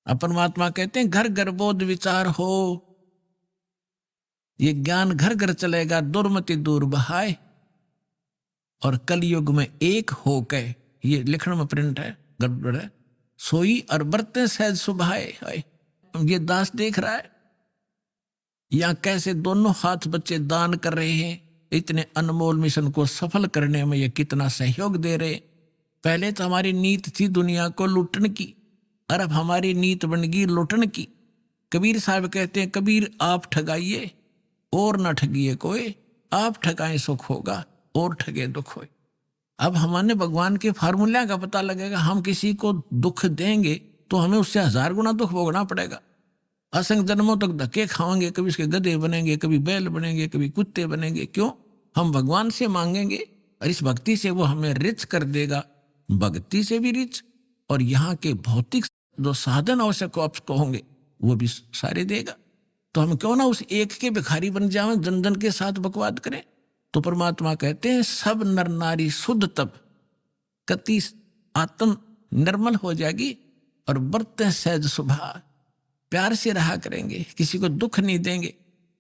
अब परमात्मा कहते हैं घर घर बोध विचार हो, ये ज्ञान घर घर चलेगा, दुर्मति दूर बहाए, और कलयुग में एक हो के, ये लिखने में प्रिंट है, गड़बड़ है, सोई और बरते सहज सुभाए। ये दास देख रहा है यहाँ कैसे दोनों हाथ बच्चे दान कर रहे हैं, इतने अनमोल मिशन को सफल करने में ये कितना सहयोग दे रहे। पहले तो हमारी नीत थी दुनिया को लूटने की, और अब हमारी नीत बन गई लूटने की। कबीर साहब कहते हैं कबीर आप ठगाइए और न ठगिए कोई, आप ठगाएं सुख होगा और ठगे दुख होए। अब हमारे भगवान के फार्मूला का पता लगेगा, हम किसी को दुख देंगे तो हमें उससे 1000 गुना दुख भोगना पड़ेगा। असंख्य जन्मों तक धक्के खाएंगे, कभी इसके गधे बनेंगे, कभी बैल बनेंगे, कभी कुत्ते बनेंगे। क्यों? हम भगवान से मांगेंगे और इस भक्ति से वो हमें रिच कर देगा, भक्ति से भी रिच, और यहाँ के भौतिक जो साधन आवश्यक आप कहोगे वो भी सारे देगा। तो हम क्यों ना उस एक के भिखारी बन जाएं, जन जन के साथ बकवाद करें। तो परमात्मा कहते हैं सब नर नारी शुद्ध तब कति आत्म निर्मल हो जाएगी और बरते सहज स्वभाव, प्यार से रहा करेंगे, किसी को दुख नहीं देंगे।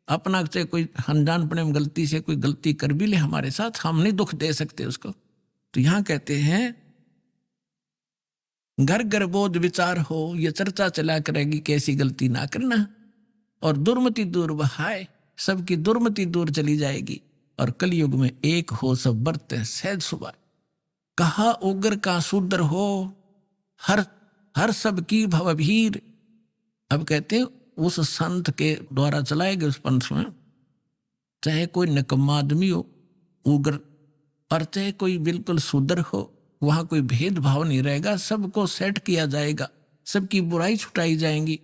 अपना से कोई अनजानपने में गलती से कोई गलती कर भी ले हमारे साथ, हम नहीं दुख दे सकते उसको। तो यहां कहते हैं घर घर बोध विचार हो, ये चर्चा चला करेगी कैसी गलती ना करना, और दुर्मति दूर बहाय, सबकी दुर्मति दूर चली जाएगी, और कलयुग में एक हो सब बरते सहज सुबह। कहा उग्र का शूद्र हो, हर सब की भवभीर। अब कहते हैं उस संत के द्वारा चलाए गए उस पंथ में चाहे कोई निकम्मा आदमी हो उग्र, और चाहे कोई बिल्कुल शूद्र हो, वहां कोई भेदभाव नहीं रहेगा, सबको सेट किया जाएगा, सबकी बुराई छुटाई जाएंगी,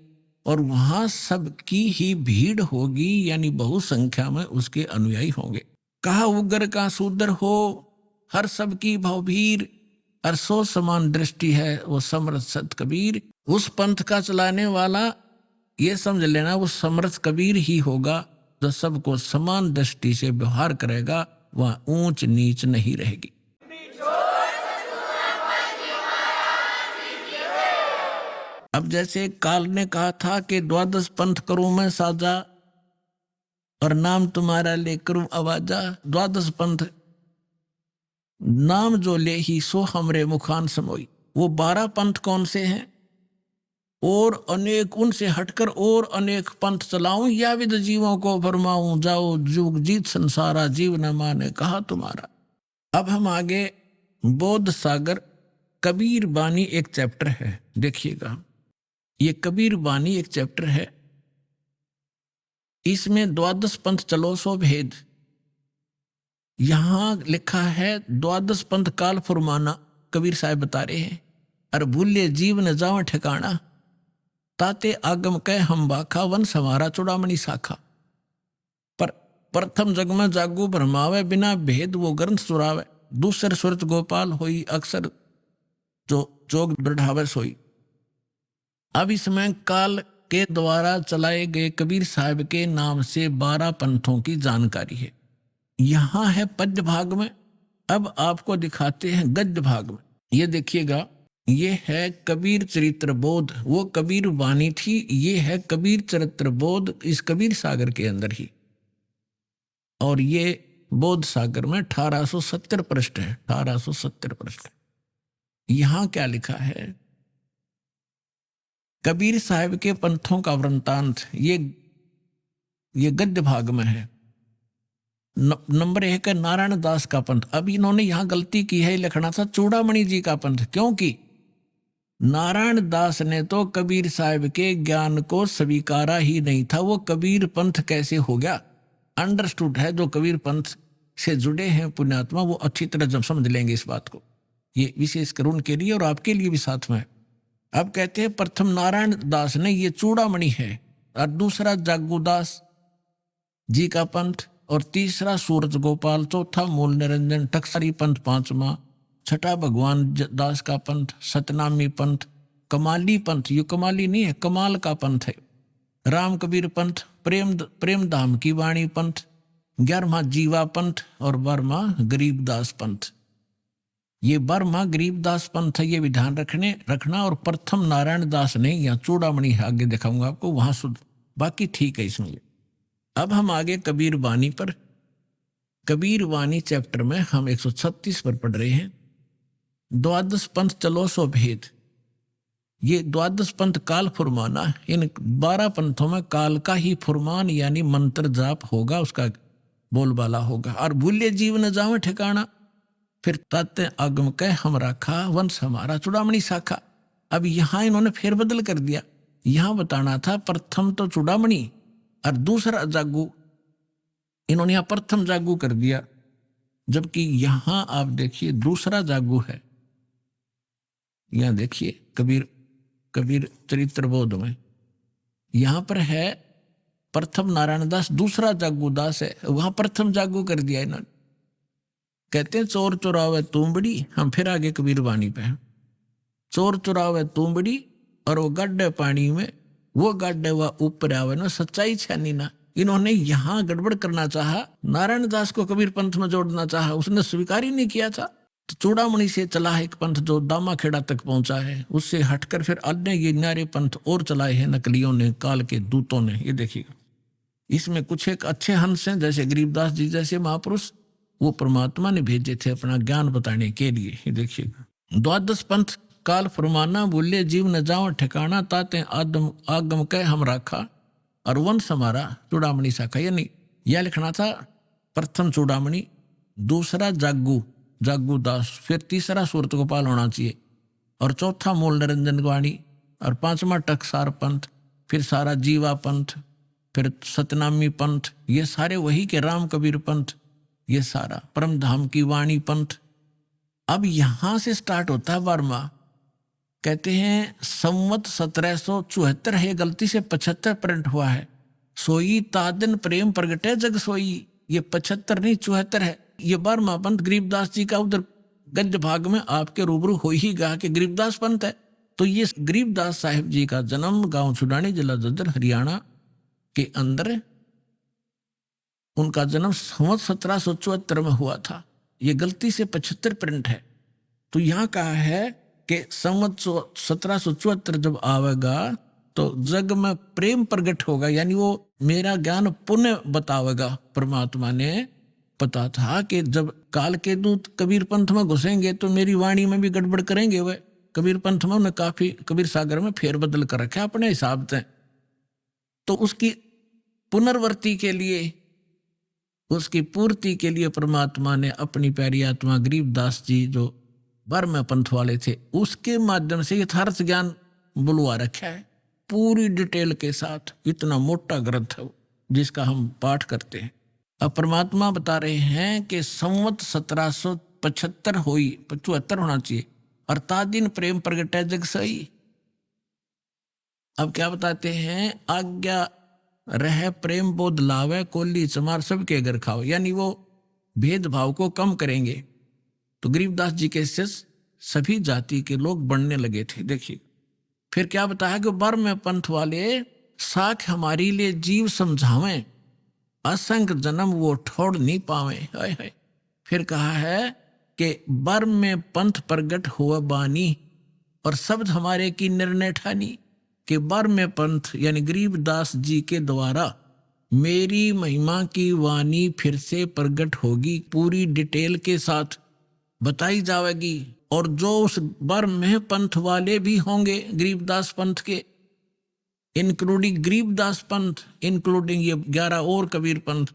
और वहां सबकी ही भीड़ होगी, यानी बहुसंख्या में उसके अनुयायी होंगे। कहा उग्र का शूद्र हो, हर सबकी भवभीर, और सो समान दृष्टि है वो समर्थ सत कबीर। उस पंथ का चलाने वाला ये समझ लेना वो समर्थ कबीर ही होगा, जो सबको समान दृष्टि से व्यवहार करेगा, वह ऊंच नीच नहीं रहेगी। अब जैसे काल ने कहा था कि द्वादश पंथ करूं मैं साजा, और नाम तुम्हारा ले करूं आवाजा। द्वादश पंथ नाम जो ले ही सो हमरे मुखान समोई। वो 12 पंथ कौन से हैं? और अनेक उनसे हटकर और अनेक पंथ चलाऊं, या विद जीवों को फरमाऊं, जाओ जुग जीत संसारा, जीव न माने कहा तुम्हारा। अब हम आगे बोध सागर कबीर बानी एक चैप्टर है, देखिएगा ये कबीर बानी एक चैप्टर है, इसमें द्वादश पंथ चलो सो भेद। यहां लिखा है द्वादश पंथ काल फुरमाना, कबीर साहब बता रहे हैं, अर भूले जीव न जाओ ठिकाना, ताते आगम कह हम बाखा, वंश हमारा चुड़ामणि शाखा। पर प्रथम जग में जागू भरमावे, बिना भेद वो ग्रंथ सुरावे, दूसर सुरत गोपाल होई, अक्सर जो जोग बढ़ावे सोई। अब इसमें काल के द्वारा चलाए गए कबीर साहब के नाम से 12 पंथों की जानकारी है। यहां है पद्य भाग में। अब आपको दिखाते हैं गद्य भाग में। ये देखिएगा, ये है कबीर चरित्र बोध, वो कबीर वाणी थी, ये है कबीर चरित्र बोध इस कबीर सागर के अंदर ही। और ये बोध सागर में 1870 पृष्ठ है, 1870 पृष्ठ। यहां क्या लिखा है? कबीर साहब के पंथों का वृंतांत ये गद्य भाग में है। नंबर 1 है नारायण दास का पंथ। अब इन्होंने यहां गलती की है, लिखना था चूड़ामणि जी का पंथ, क्योंकि नारायण दास ने तो कबीर साहब के ज्ञान को स्वीकारा ही नहीं था। वो कबीर पंथ कैसे हो गया? अंडरस्टूड है, जो कबीर पंथ से जुड़े हैं पुण्यात्मा वो अच्छी तरह जब समझ लेंगे इस बात को। ये विशेष कर उनके लिए और आपके लिए भी साथ में। अब कहते हैं प्रथम नारायण दास ने, ये चूड़ामणि है, और दूसरा जागूदास जी का पंथ, और तीसरा सूरज गोपाल, चौथा मूल निरंजन, टकसारी पंथ 5वां, छठा भगवान दास का पंथ, सतनामी पंथ, कमाली पंथ, ये कमाली नहीं है, कमाल का पंथ है, राम कबीर पंथ, प्रेम धाम की वाणी पंथ, 11वां जीवा पंथ, और 12वां गरीबदास पंथ। ये 12वां गरीबदास पंथ है, ये भी ध्यान रखना। और प्रथम नारायण दास ने, यहाँ चूड़ामणि है, आगे दिखाऊंगा आपको, वहां शुद्ध, बाकी ठीक है इसमें। अब हम आगे कबीर वाणी पर, कबीर वाणी चैप्टर में हम 136 पर पढ़ रहे हैं। द्वादश पंथ चलो सो भेद। ये द्वादश पंथ काल फुरमाना, इन 12 पंथों में काल का ही फुरमान यानी मंत्र जाप होगा, उसका बोलबाला होगा। और भूले जीव न जावे ठिकाना, फिर ताते आगम कह हम राखा, वंश हमारा चुड़ामणि शाखा। अब यहां इन्होंने फेरबदल कर दिया। यहां बताना था प्रथम तो चुड़ामणि और दूसरा जागू, इन्होंने यहां प्रथम जागू कर दिया, जबकि यहां आप देखिए दूसरा जागू है। यहां देखिए कबीर चरित्र बोध में यहां पर है प्रथम नारायण दास, दूसरा जागू दास है, वहां प्रथम जागू कर दिया इन्होंने। कहते हैं चोर चुरावे तुमबड़ी, हम फिर आगे कबीर वाणी पे हैं। चोर चुरावे तुमबड़ी और वो गड्ढे पानी में, वो गड्ढे वह ऊपर आवे ना, सच्चाई छानी ना। इन्होंने यहाँ गड़बड़ करना चाहा, नारायण दास को कबीर पंथ में जोड़ना चाहा, उसने स्वीकार ही नहीं किया था। तो चूड़ामणि से चला है एक पंथ जो दामाखेड़ा तक पहुंचा है, उससे हटकर फिर अन्य ये न्यारे पंथ और चलाए हैं नकलियों ने, काल के दूतों ने। ये देखिएगा, इसमें कुछ एक अच्छे हंस हैं, जैसे गरीबदास जी जैसे महापुरुष, वो परमात्मा ने भेजे थे अपना ज्ञान बताने के लिए। ये देखिएगा, द्वादश पंथ काल फरमाना, बोले जीव न जाओ ठिकाना, ताते आदम आगम कह हम राखा, और वंश हमारा चूड़ामणि शाखा। यानी यह लिखना था प्रथम चूड़ामणि, दूसरा जागू जागू दास, फिर तीसरा सूरत गोपाल होना चाहिए, और चौथा मूल निरंजन वाणी, और पांचवा टकसार पंथ, फिर सारा जीवा पंथ, फिर सतनामी पंथ, ये सारे वही के राम कबीर पंथ, ये सारा परम धाम की वाणी पंथ। अब यहां से स्टार्ट होता है वर्मा। कहते हैं संवत 1774 है, गलती से 75 प्रिंट हुआ है। सोई तादन प्रेम प्रगटे जग सोई, ये 75 नहीं 74 है। ये बर्मा पंथ गरीबदास जी का उधर गद्य भाग में आपके रूबरू हो ही गया कि गरीबदास पंथ है। तो ये गरीबदास साहिब जी का जन्म गांव छुडानी, जिला जज्जर, हरियाणा के अंदर, उनका जन्म संवत 1774 में हुआ था। ये गलती से 75 प्रिंट है। तो यहाँ कहा है कि संवत 1774 जब आवेगा तो जग में प्रेम प्रकट होगा, यानी वो मेरा ज्ञान पुण्य बतावेगा। परमात्मा ने पता था कि जब काल के दूत कबीर पंथ में घुसेंगे तो मेरी वाणी में भी गड़बड़ करेंगे। वे कबीर पंथ में उन्हें काफी कबीर सागर में फेरबदल कर रखा अपने हिसाब से। तो उसकी पुनर्वर्ती के लिए, उसकी पूर्ति के लिए परमात्मा ने अपनी प्यारी आत्मा गरीबदास जी जो बर्मा पंथ वाले थे, उसके माध्यम से यथार्थ ज्ञान बुलवा रखा है पूरी डिटेल के साथ। इतना मोटा ग्रंथ है जिसका हम पाठ करते हैं। अब परमात्मा बता रहे हैं कि संवत 1775 हुई, 75 होना चाहिए, अर्थात दिन प्रेम प्रगटे जग सही। अब क्या बताते हैं, आज्ञा रह प्रेम बोध लावे, कोली चमार सबके घर खाओ, यानी वो भेदभाव को कम करेंगे। तो गरीबदास जी के शिष्य सभी जाति के लोग बनने लगे थे। देखिए फिर क्या बताया कि बर्मा पंथ वाले साख हमारी लिए जीव समझावें, असंख्य जन्म वो ठोड़ नहीं पावे। हाय हाय। फिर कहा है कि बर्मा पंथ प्रगट हुआ बानी, और शब्द हमारे की निर्णय ठानी कि बर्मा पंथ यानी गरीबदास जी के द्वारा मेरी महिमा की वाणी फिर से प्रगट होगी, पूरी डिटेल के साथ बताई जाएगी। और जो उस बर्मा पंथ वाले भी होंगे गरीबदास पंथ के, इंक्लूडिंग गरीबदास पंथ, इंक्लूडिंग ये 11 और कबीर पंथ,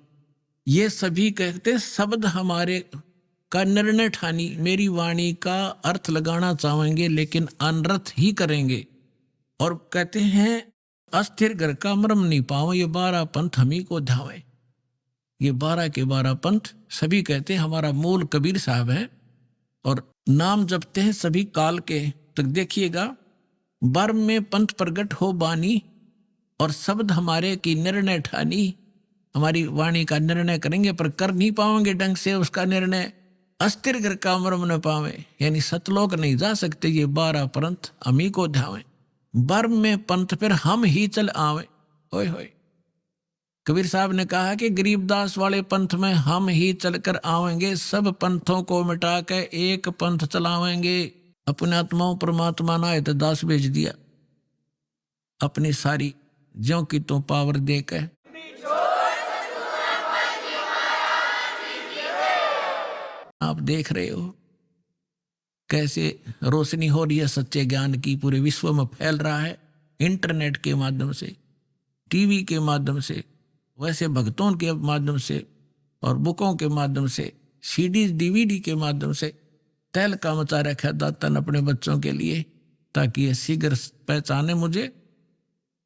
ये सभी कहते शब्द हमारे का निर्णय ठानी, मेरी वाणी का अर्थ लगाना चाहेंगे लेकिन अनर्थ ही करेंगे। और कहते हैं अस्थिर घर का मरम नहीं पाओ, ये 12 पंथ हमी को ध्यावे। ये 12 के 12 पंथ सभी कहते हैं हमारा मूल कबीर साहब है, और नाम जपते हैं सभी काल के। तो देखिएगा, बर्मा पंथ प्रगट हो बानी, और शब्द हमारे की निर्णय ठानी, हमारी वाणी का निर्णय करेंगे पर कर नहीं पाएंगे ढंग से उसका निर्णय। अस्थिर घर का मरम न पावे, यानी सतलोक नहीं जा सकते, ये 12 पंथ हमी को ध्यावे। बर्मा पंथ फिर हम ही चल आवे। ओए होए, कबीर साहब ने कहा कि गरीबदास वाले पंथ में हम ही चलकर आवेंगे, सब पंथों को मिटा के एक पंथ चलावेंगे। अपने आत्माओं परमात्मा ना तो दास भेज दिया, अपनी सारी ज्यों की तो पावर दे के। आप देख रहे हो कैसे रोशनी हो रही है सच्चे ज्ञान की, पूरे विश्व में फैल रहा है, इंटरनेट के माध्यम से, टीवी के माध्यम से, वैसे भक्तों के माध्यम से, और बुकों के माध्यम से, सीडीज डीवीडी के माध्यम से। तैल का मचा रखा दाता ने अपने बच्चों के लिए, ताकि ये शीघ्र पहचाने मुझे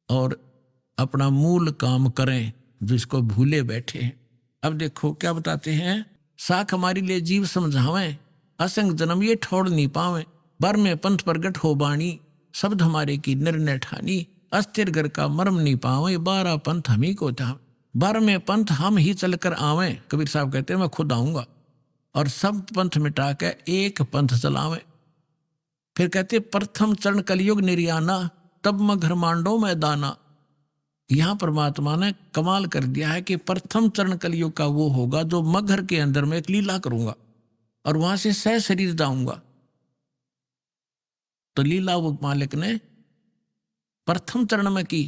और अपना मूल काम करें जो इसको भूले बैठे हैं। अब देखो क्या बताते हैं, साख हमारी लिए जीव समझावें, असंग जन्म ये ठोड़ नहीं पावे। बर्मा पंथ प्रगट हो बाणी, शब्द हमारे की निर्णय ठानी, अस्थिर घर का मर्म नहीं पावे, 12 पंथ हम ही को था। बर्मा पंथ हम ही चलकर आवे। कबीर साहब कहते हैं मैं खुद आऊंगा, और सब पंथ मिटा के एक पंथ चलावे। फिर कहते प्रथम चरण कलयुग निर्याना, तब मैं घर मांडो मैदाना। यहां परमात्मा ने कमाल कर दिया है कि प्रथम चरण कलयुग का वो होगा जो मैं घर के अंदर में एक लीला करूंगा और वहां से सह शरीर जाऊंगा। तो लीला वो मालिक ने प्रथम चरण में की।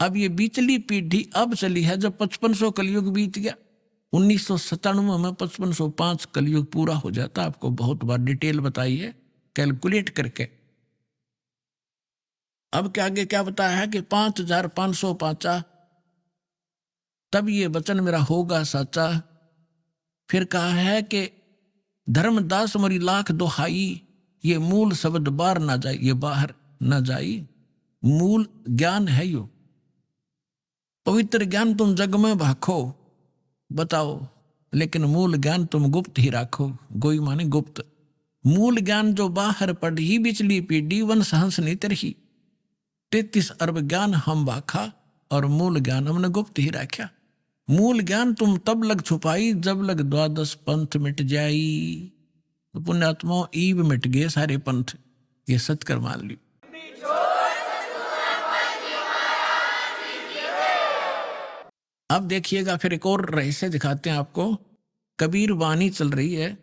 अब ये बीचली पीढ़ी अब चली है जब 5500 कलयुग बीत गया। 1997 में 5505 कलयुग पूरा हो जाता। आपको बहुत बार डिटेल बताई है कैलकुलेट करके। अब के आगे क्या बताया है कि 5505 तब ये वचन मेरा होगा साचा। फिर कहा है कि धर्मदास मरी लाख दोहाई, ये मूल शब्द बाहर ना जाए, ये बाहर ना जाई। मूल ज्ञान है यो, पवित्र ज्ञान तुम जग में भाखो, बताओ, लेकिन मूल ज्ञान तुम गुप्त ही राखो। गोई माने गुप्त। मूल ज्ञान जो बाहर पढ़ी, बिचली पीढ़ी वंश हंस नहीं तरही। 33 अरब ज्ञान हम भाखा और मूल ज्ञान हमने गुप्त ही रखा। मूल ज्ञान तुम तब लग छुपाई जब लग 12 पंथ मिट जाई। तो पुण्यात्माओं ईब मिट गए सारे पंथ, ये सत्कर मान ली। अब देखिएगा फिर एक और रहस्य दिखाते हैं आपको। कबीर वाणी चल रही है,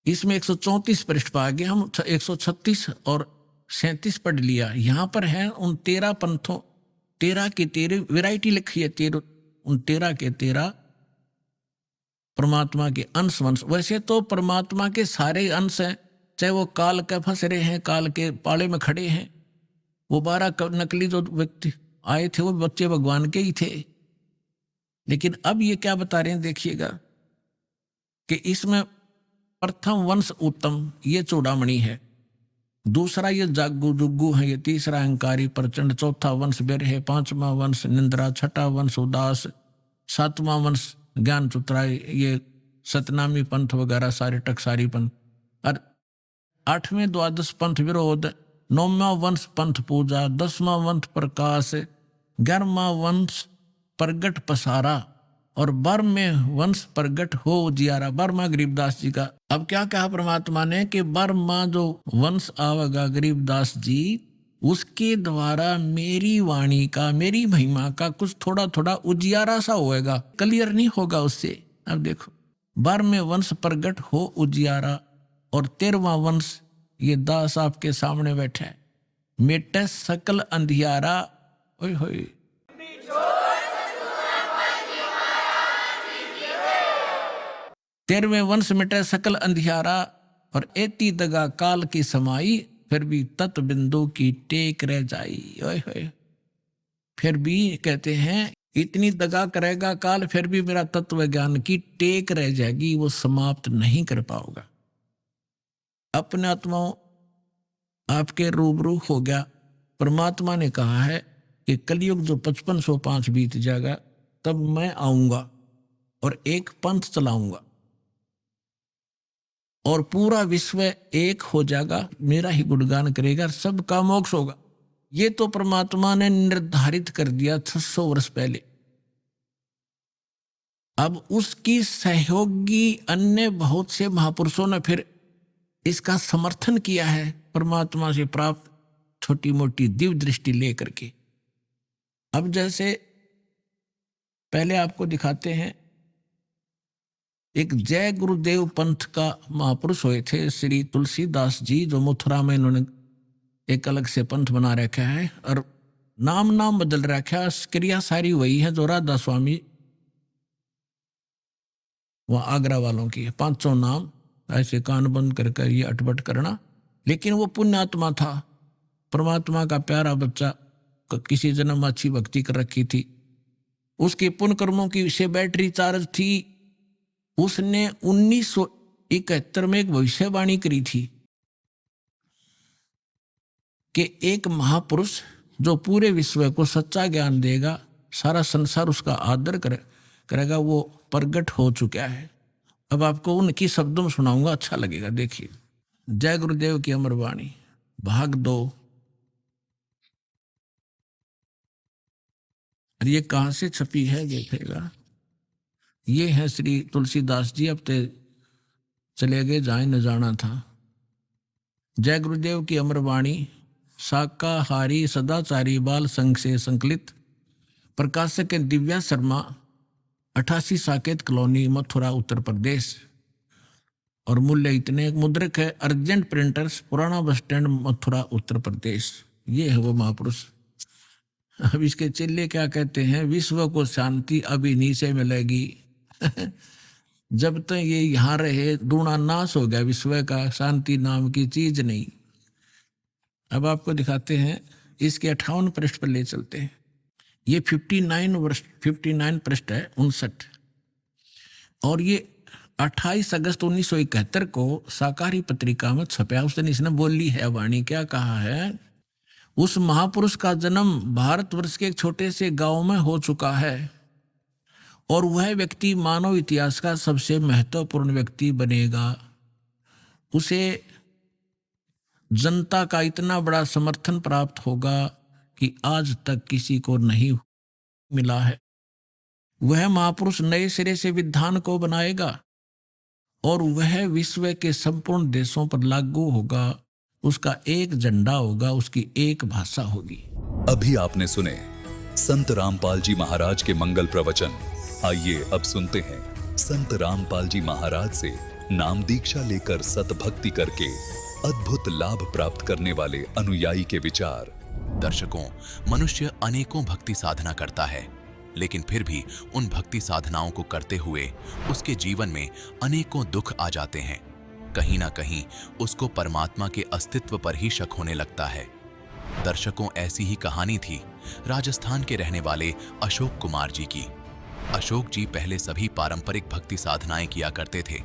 इसमें 134 पृष्ठ पर आगे हम 136 और 37 पढ़ लिया। यहां पर है उन 13 पंथों, 13 के 13 वैरायटी लिखी है। 13 उन 13 के 13 परमात्मा के अंश वंश। वैसे तो परमात्मा के सारे अंश हैं, चाहे वो काल के फंस रहे हैं, काल के पाले में खड़े हैं। वो 12 नकली जो व्यक्ति आए थे वो बच्चे भगवान के ही थे। लेकिन अब ये क्या बता रहे हैं देखिएगा कि इसमें प्रथम वंश उत्तम, ये चूड़ामणि है। दूसरा ये जागू जुग्गू है। ये तीसरा अहंकारी प्रचंड। चौथा वंश बेर है। 5वां वंश निंद्रा। 6ठा वंश उदास। 7वां वंश ज्ञान चुतराई। ये सतनामी पंथ वगैरह सारे टकसारी पंथ। और 8वें 12 पंथ विरोध। 9वां वंश पंथ पूजा। 10वां वंश प्रकाश। 11वां वंश प्रगट पसारा और 12वें वंश प्रगट हो उजियारा। 12वां गरीबदास जी का। अब क्या कहा परमात्मा ने कि 12वां जो वंश आवेगा गरीबदास जी, उसके द्वारा मेरी वाणी का, मेरी महिमा का कुछ थोड़ा थोड़ा उजियारा सा होएगा, क्लियर नहीं होगा उससे। अब देखो 12वें वंश प्रगट हो उजियारा और 13वां वंश ये दास आपके सामने बैठा है। मिटे सकल अंधियारा। ओए होए, तेरहवें वंश मिटे सकल अंधियारा और एती दगा काल की समाई, फिर भी तत् बिंदु की टेक रह जाई। ओए होए, फिर भी कहते हैं इतनी दगा करेगा काल, फिर भी मेरा तत्व ज्ञान की टेक रह जाएगी, वो समाप्त नहीं कर पाओगा। अपने आत्माओं आपके रूबरू हो गया। परमात्मा ने कहा है कि कलयुग जो 5505 बीत जाएगा तब मैं आऊंगा और एक पंथ चलाऊंगा और पूरा विश्व एक हो जाएगा, मेरा ही गुणगान करेगा, सबका मोक्ष होगा। ये तो परमात्मा ने निर्धारित कर दिया 600 वर्ष पहले। अब उसकी सहयोगी अन्य बहुत से महापुरुषों ने फिर इसका समर्थन किया है, परमात्मा से प्राप्त छोटी मोटी दिव्य दृष्टि लेकर के। अब जैसे पहले आपको दिखाते हैं, एक जय गुरुदेव पंथ का महापुरुष हुए थे श्री तुलसीदास जी, जो मथुरा में इन्होंने एक अलग से पंथ बना रखा है और नाम बदल रखा है। क्रिया सारी वही है जो राधा स्वामी वह आगरा वालों की है। 500 नाम ऐसे कान बंद कर ये अटपट करना। लेकिन वो पुण्यात्मा था, परमात्मा का प्यारा बच्चा, किसी जन्म अच्छी भक्ति कर रखी थी, उसके पुण्य कर्मों की से बैटरी चार्ज थी। उसने 1971 में एक भविष्यवाणी करी थी कि एक महापुरुष जो पूरे विश्व को सच्चा ज्ञान देगा, सारा संसार उसका आदर करेगा, वो प्रगट हो चुका है। अब आपको उनकी शब्दों में सुनाऊंगा, अच्छा लगेगा। देखिए, जय गुरुदेव की अमर वाणी, भाग 2। ये कहां से छपी है देखिएगा। ये है श्री तुलसीदास जी। अब ते चले गए जहाँ न जाना था। जय गुरुदेव की अमरवाणी। शाकाहारी सदाचारी बाल संघ से संकलित। प्रकाशक है दिव्या शर्मा, 88 साकेत कॉलोनी, मथुरा, उत्तर प्रदेश। और मूल्य इतने। मुद्रक है अर्जेंट प्रिंटर्स, पुराना बस स्टैंड, मथुरा, उत्तर प्रदेश। ये है वो महापुरुष। अब इसके चेले क्या कहते हैं? विश्व को शांति अब इन्हीं से मिलेगी। जब तक ये यहाँ रहे दूना नाश हो गया विश्व का, शांति नाम की चीज नहीं। अब आपको दिखाते हैं, इसके 58 पृष्ठ पर ले चलते हैं। ये 59 पृष्ठ है, 59। और ये 28 अगस्त 1971 को साकारी पत्रिका में छपया। उस दिन इसने बोली है वाणी। क्या कहा है? उस महापुरुष का जन्म भारतवर्ष के एक छोटे से गांव में हो चुका है और वह व्यक्ति मानव इतिहास का सबसे महत्वपूर्ण व्यक्ति बनेगा। उसे जनता का इतना बड़ा समर्थन प्राप्त होगा कि आज तक किसी को नहीं मिला है। वह महापुरुष नए सिरे से विधान को बनाएगा और वह विश्व के संपूर्ण देशों पर लागू होगा। उसका एक झंडा होगा, उसकी एक भाषा होगी। अभी आपने सुने संत रामपाल जी महाराज के मंगल प्रवचन। आइए अब सुनते हैं संत रामपाल जी महाराज से नाम दीक्षा लेकर सतभक्ति करके अद्भुत लाभ प्राप्त करने वाले अनुयायी के विचार। दर्शकों, मनुष्य अनेकों भक्ति साधना करता है, लेकिन फिर भी उन भक्ति साधनाओं को करते हुए उसके जीवन में अनेकों दुख आ जाते हैं। कहीं ना कहीं उसको परमात्मा के अस्तित्व पर ही शक होने लगता है। दर्शकों, ऐसी ही कहानी थी राजस्थान के रहने वाले अशोक कुमार जी की। अशोक जी पहले सभी पारंपरिक भक्ति साधनाएं किया करते थे,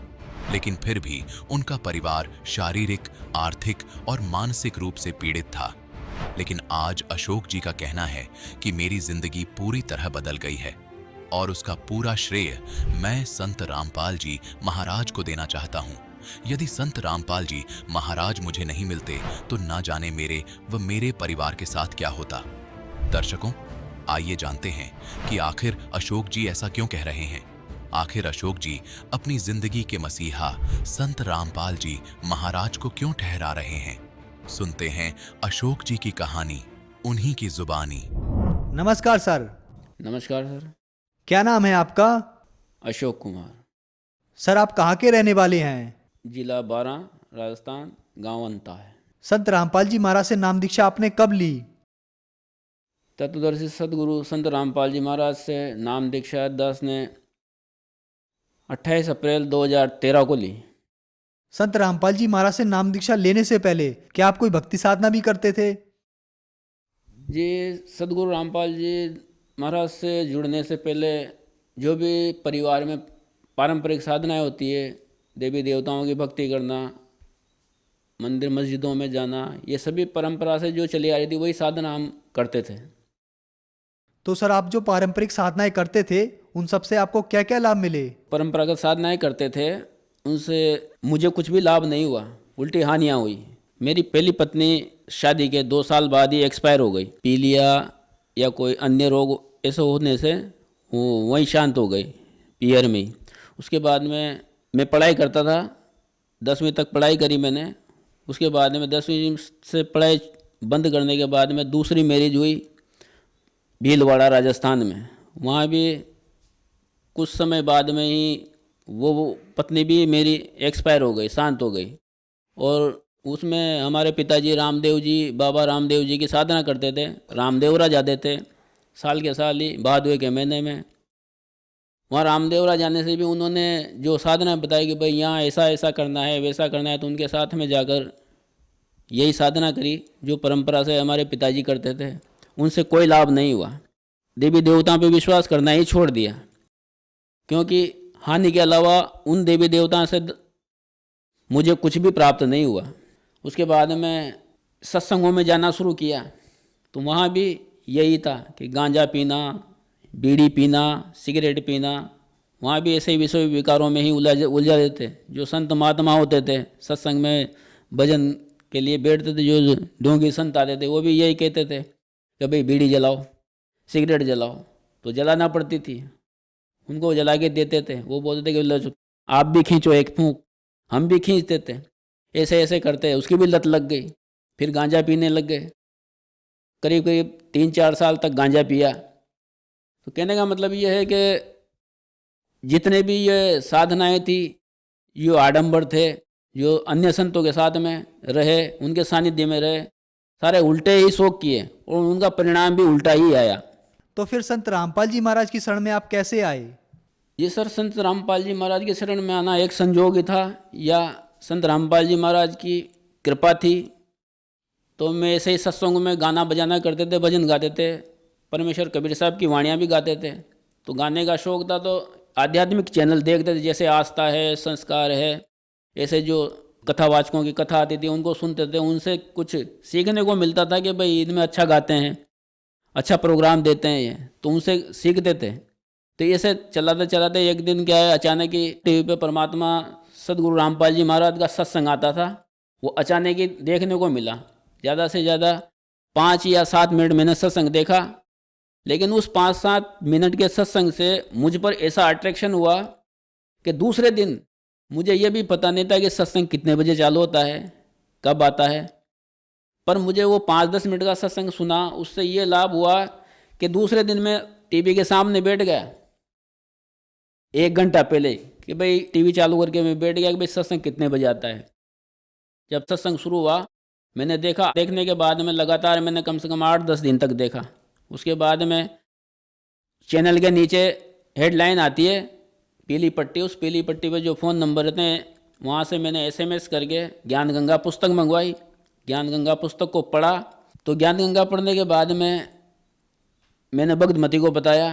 लेकिन फिर भी उनका परिवार शारीरिक, आर्थिक और मानसिक रूप से पीड़ित था। लेकिन आज अशोक जी का कहना है कि मेरी जिंदगी पूरी तरह बदल गई है और उसका पूरा श्रेय मैं संत रामपाल जी महाराज को देना चाहता हूं। यदि संत रामपाल जी महाराज मुझे नहीं मिलते तो ना जाने मेरे व मेरे परिवार के साथ क्या होता। दर्शकों, आइए जानते हैं कि आखिर अशोक जी ऐसा क्यों कह रहे हैं। आखिर अशोक जी अपनी जिंदगी के मसीहा संत रामपाल जी महाराज को क्यों ठहरा रहे हैं। सुनते हैं अशोक जी की कहानी, उन्हीं की जुबानी। नमस्कार सर। नमस्कार सर। क्या नाम है आपका? अशोक कुमार। सर, आप कहाँ के रहने वाले हैं? जिला बारां, राजस्थान, गांव अंता है। संत रामपाल जी महाराज से नाम दीक्षा आपने कब ली? तत्वदर्शी सदगुरु संत रामपाल जी महाराज से नाम दीक्षा दास ने 28 अप्रैल 2013 को ली। संत रामपाल जी महाराज से नाम दीक्षा लेने से पहले क्या आप कोई भक्ति साधना भी करते थे? जी, सदगुरु रामपाल जी महाराज से जुड़ने से पहले जो भी परिवार में पारंपरिक साधनाएं होती है, देवी देवताओं की भक्ति करना, मंदिर मस्जिदों में जाना, ये सभी परंपरा से जो चली आ रही थी वही साधना हम करते थे। तो सर, आप जो पारंपरिक साधनाएं करते थे उन सब से आपको क्या क्या लाभ मिले? परंपरागत साधनाएं करते थे, उनसे मुझे कुछ भी लाभ नहीं हुआ, उल्टी हानियाँ हुई। मेरी पहली पत्नी शादी के 2 साल बाद ही एक्सपायर हो गई। पीलिया या कोई अन्य रोग ऐसे होने से वो वहीं शांत हो गई, पीयर में ही। उसके बाद में मैं पढ़ाई करता था, 10वीं तक पढ़ाई करी मैंने। उसके बाद में 10वीं से पढ़ाई बंद करने के बाद में दूसरी मैरिज हुई भीलवाड़ा, राजस्थान में। वहाँ भी कुछ समय बाद में ही वो पत्नी भी मेरी एक्सपायर हो गई, शांत हो गई। और उसमें हमारे पिताजी रामदेव जी, बाबा रामदेव जी की साधना करते थे। रामदेवरा जाते थे साल के साल ही, भादवे के महीने में। वहाँ रामदेवरा जाने से भी उन्होंने जो साधना बताई कि भाई यहाँ ऐसा ऐसा करना है, वैसा करना है, तो उनके साथ में जाकर यही साधना करी जो परंपरा से हमारे पिताजी करते थे। उनसे कोई लाभ नहीं हुआ। देवी देवताओं पे विश्वास करना ही छोड़ दिया, क्योंकि हानि के अलावा उन देवी देवताओं से मुझे कुछ भी प्राप्त नहीं हुआ। उसके बाद में सत्संगों में जाना शुरू किया, तो वहाँ भी यही था कि गांजा पीना, बीड़ी पीना, सिगरेट पीना। वहाँ भी ऐसे ही विषय विकारों में ही उलझा देते। जो संत महात्मा होते थे, सत्संग में भजन के लिए बैठते थे, जो ढोंगी संत आते थे, वो भी यही कहते थे कि भाई बीड़ी जलाओ, सिगरेट जलाओ, तो जलाना पड़ती थी। उनको जला के देते थे। वो बोलते थे कि लो आप भी खींचो एक फूंक, हम भी खींचते थे। ऐसे ऐसे करते, उसकी भी लत लग गई। फिर गांजा पीने लग गए। करीब करीब 3-4 साल तक गांजा पिया। तो कहने का मतलब ये है कि जितने भी ये साधनाएं थी, जो आडंबर थे, जो अन्य संतों के साथ में रहे, उनके सानिध्य में रहे, सारे उल्टे ही शौक किए और उनका परिणाम भी उल्टा ही आया। तो फिर संत रामपाल जी महाराज की शरण में आप कैसे आए? ये सर, संत रामपाल जी महाराज के शरण में आना एक संजोग ही था या संत रामपाल जी महाराज की कृपा थी। तो मैं ऐसे ही सत्संग में गाना बजाना करते थे, भजन गाते थे, परमेश्वर कबीर साहब की वाणियाँ भी गाते थे। तो गाने का शौक़ था, तो आध्यात्मिक चैनल देखते थे, जैसे आस्था है, संस्कार है, ऐसे जो कथावाचकों की कथा आती थी उनको सुनते थे। उनसे कुछ सीखने को मिलता था कि भाई इनमें अच्छा गाते हैं, अच्छा प्रोग्राम देते हैं ये, तो उनसे सीखते थे। तो ऐसे चलाते चलाते एक दिन क्या है, अचानक ही टीवी पे परमात्मा सदगुरु रामपाल जी महाराज का सत्संग आता था। वो अचानक ही देखने को मिला। ज़्यादा से ज़्यादा 5 या 7 मिनट मैंने सत्संग देखा, लेकिन उस 5-7 मिनट के सत्संग से मुझ पर ऐसा अट्रैक्शन हुआ कि दूसरे दिन मुझे ये भी पता नहीं था कि सत्संग कितने बजे चालू होता है, कब आता है। पर मुझे वो 5-10 मिनट का सत्संग सुना, उससे ये लाभ हुआ कि दूसरे दिन मैं टीवी के सामने बैठ गया 1 घंटा पहले कि भाई टीवी चालू करके मैं बैठ गया कि भाई सत्संग कितने बजे आता है। जब सत्संग शुरू हुआ मैंने देखा, देखने के बाद में लगातार मैंने कम से कम 8-10 दिन तक देखा। उसके बाद में चैनल के नीचे हेडलाइन आती है पीली पट्टी, उस पीली पट्टी पे जो फ़ोन नंबर रहते हैं वहाँ से मैंने SMS करके ज्ञान गंगा पुस्तक मंगवाई। ज्ञान गंगा पुस्तक को पढ़ा। तो ज्ञान गंगा पढ़ने के बाद में मैंने भगतमती को बताया।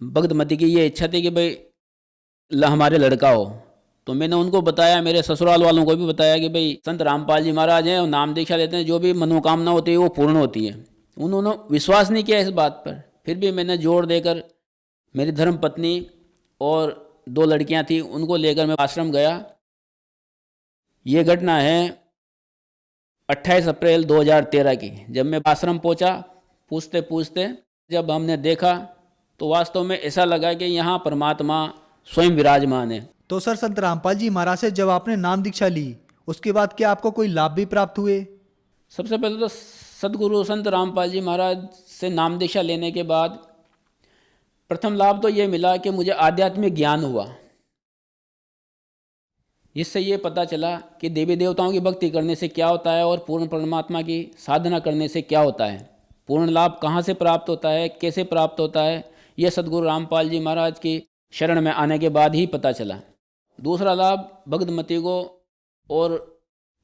भगतमती की ये इच्छा थी कि भाई हमारे लड़का हो। तो मैंने उनको बताया, मेरे ससुराल वालों को भी बताया कि भाई संत रामपाल जी महाराज हैं और नाम दीक्षा लेते हैं, जो भी मनोकामना होती है वो पूर्ण होती है। उन्होंने विश्वास नहीं किया इस बात पर। फिर भी मैंने जोर देकर मेरी धर्म पत्नी और 2 लड़कियां थी उनको लेकर मैं आश्रम गया। ये घटना है 28 अप्रैल 2013 की। जब मैं आश्रम पहुंचा, पूछते पूछते जब हमने देखा तो वास्तव में ऐसा लगा कि यहाँ परमात्मा स्वयं विराजमान है। तो सर, संत रामपाल जी महाराज से जब आपने नाम दीक्षा ली, उसके बाद क्या आपको कोई लाभ भी प्राप्त हुए? सबसे पहले तो सदगुरु संत रामपाल जी महाराज से नाम दीक्षा लेने के बाद प्रथम लाभ तो ये मिला कि मुझे आध्यात्मिक ज्ञान हुआ। इससे ये पता चला कि देवी देवताओं की भक्ति करने से क्या होता है और पूर्ण परमात्मा की साधना करने से क्या होता है। पूर्ण लाभ कहाँ से प्राप्त होता है, कैसे प्राप्त होता है, यह सदगुरु रामपाल जी महाराज की शरण में आने के बाद ही पता चला। दूसरा लाभ, भगतमती को और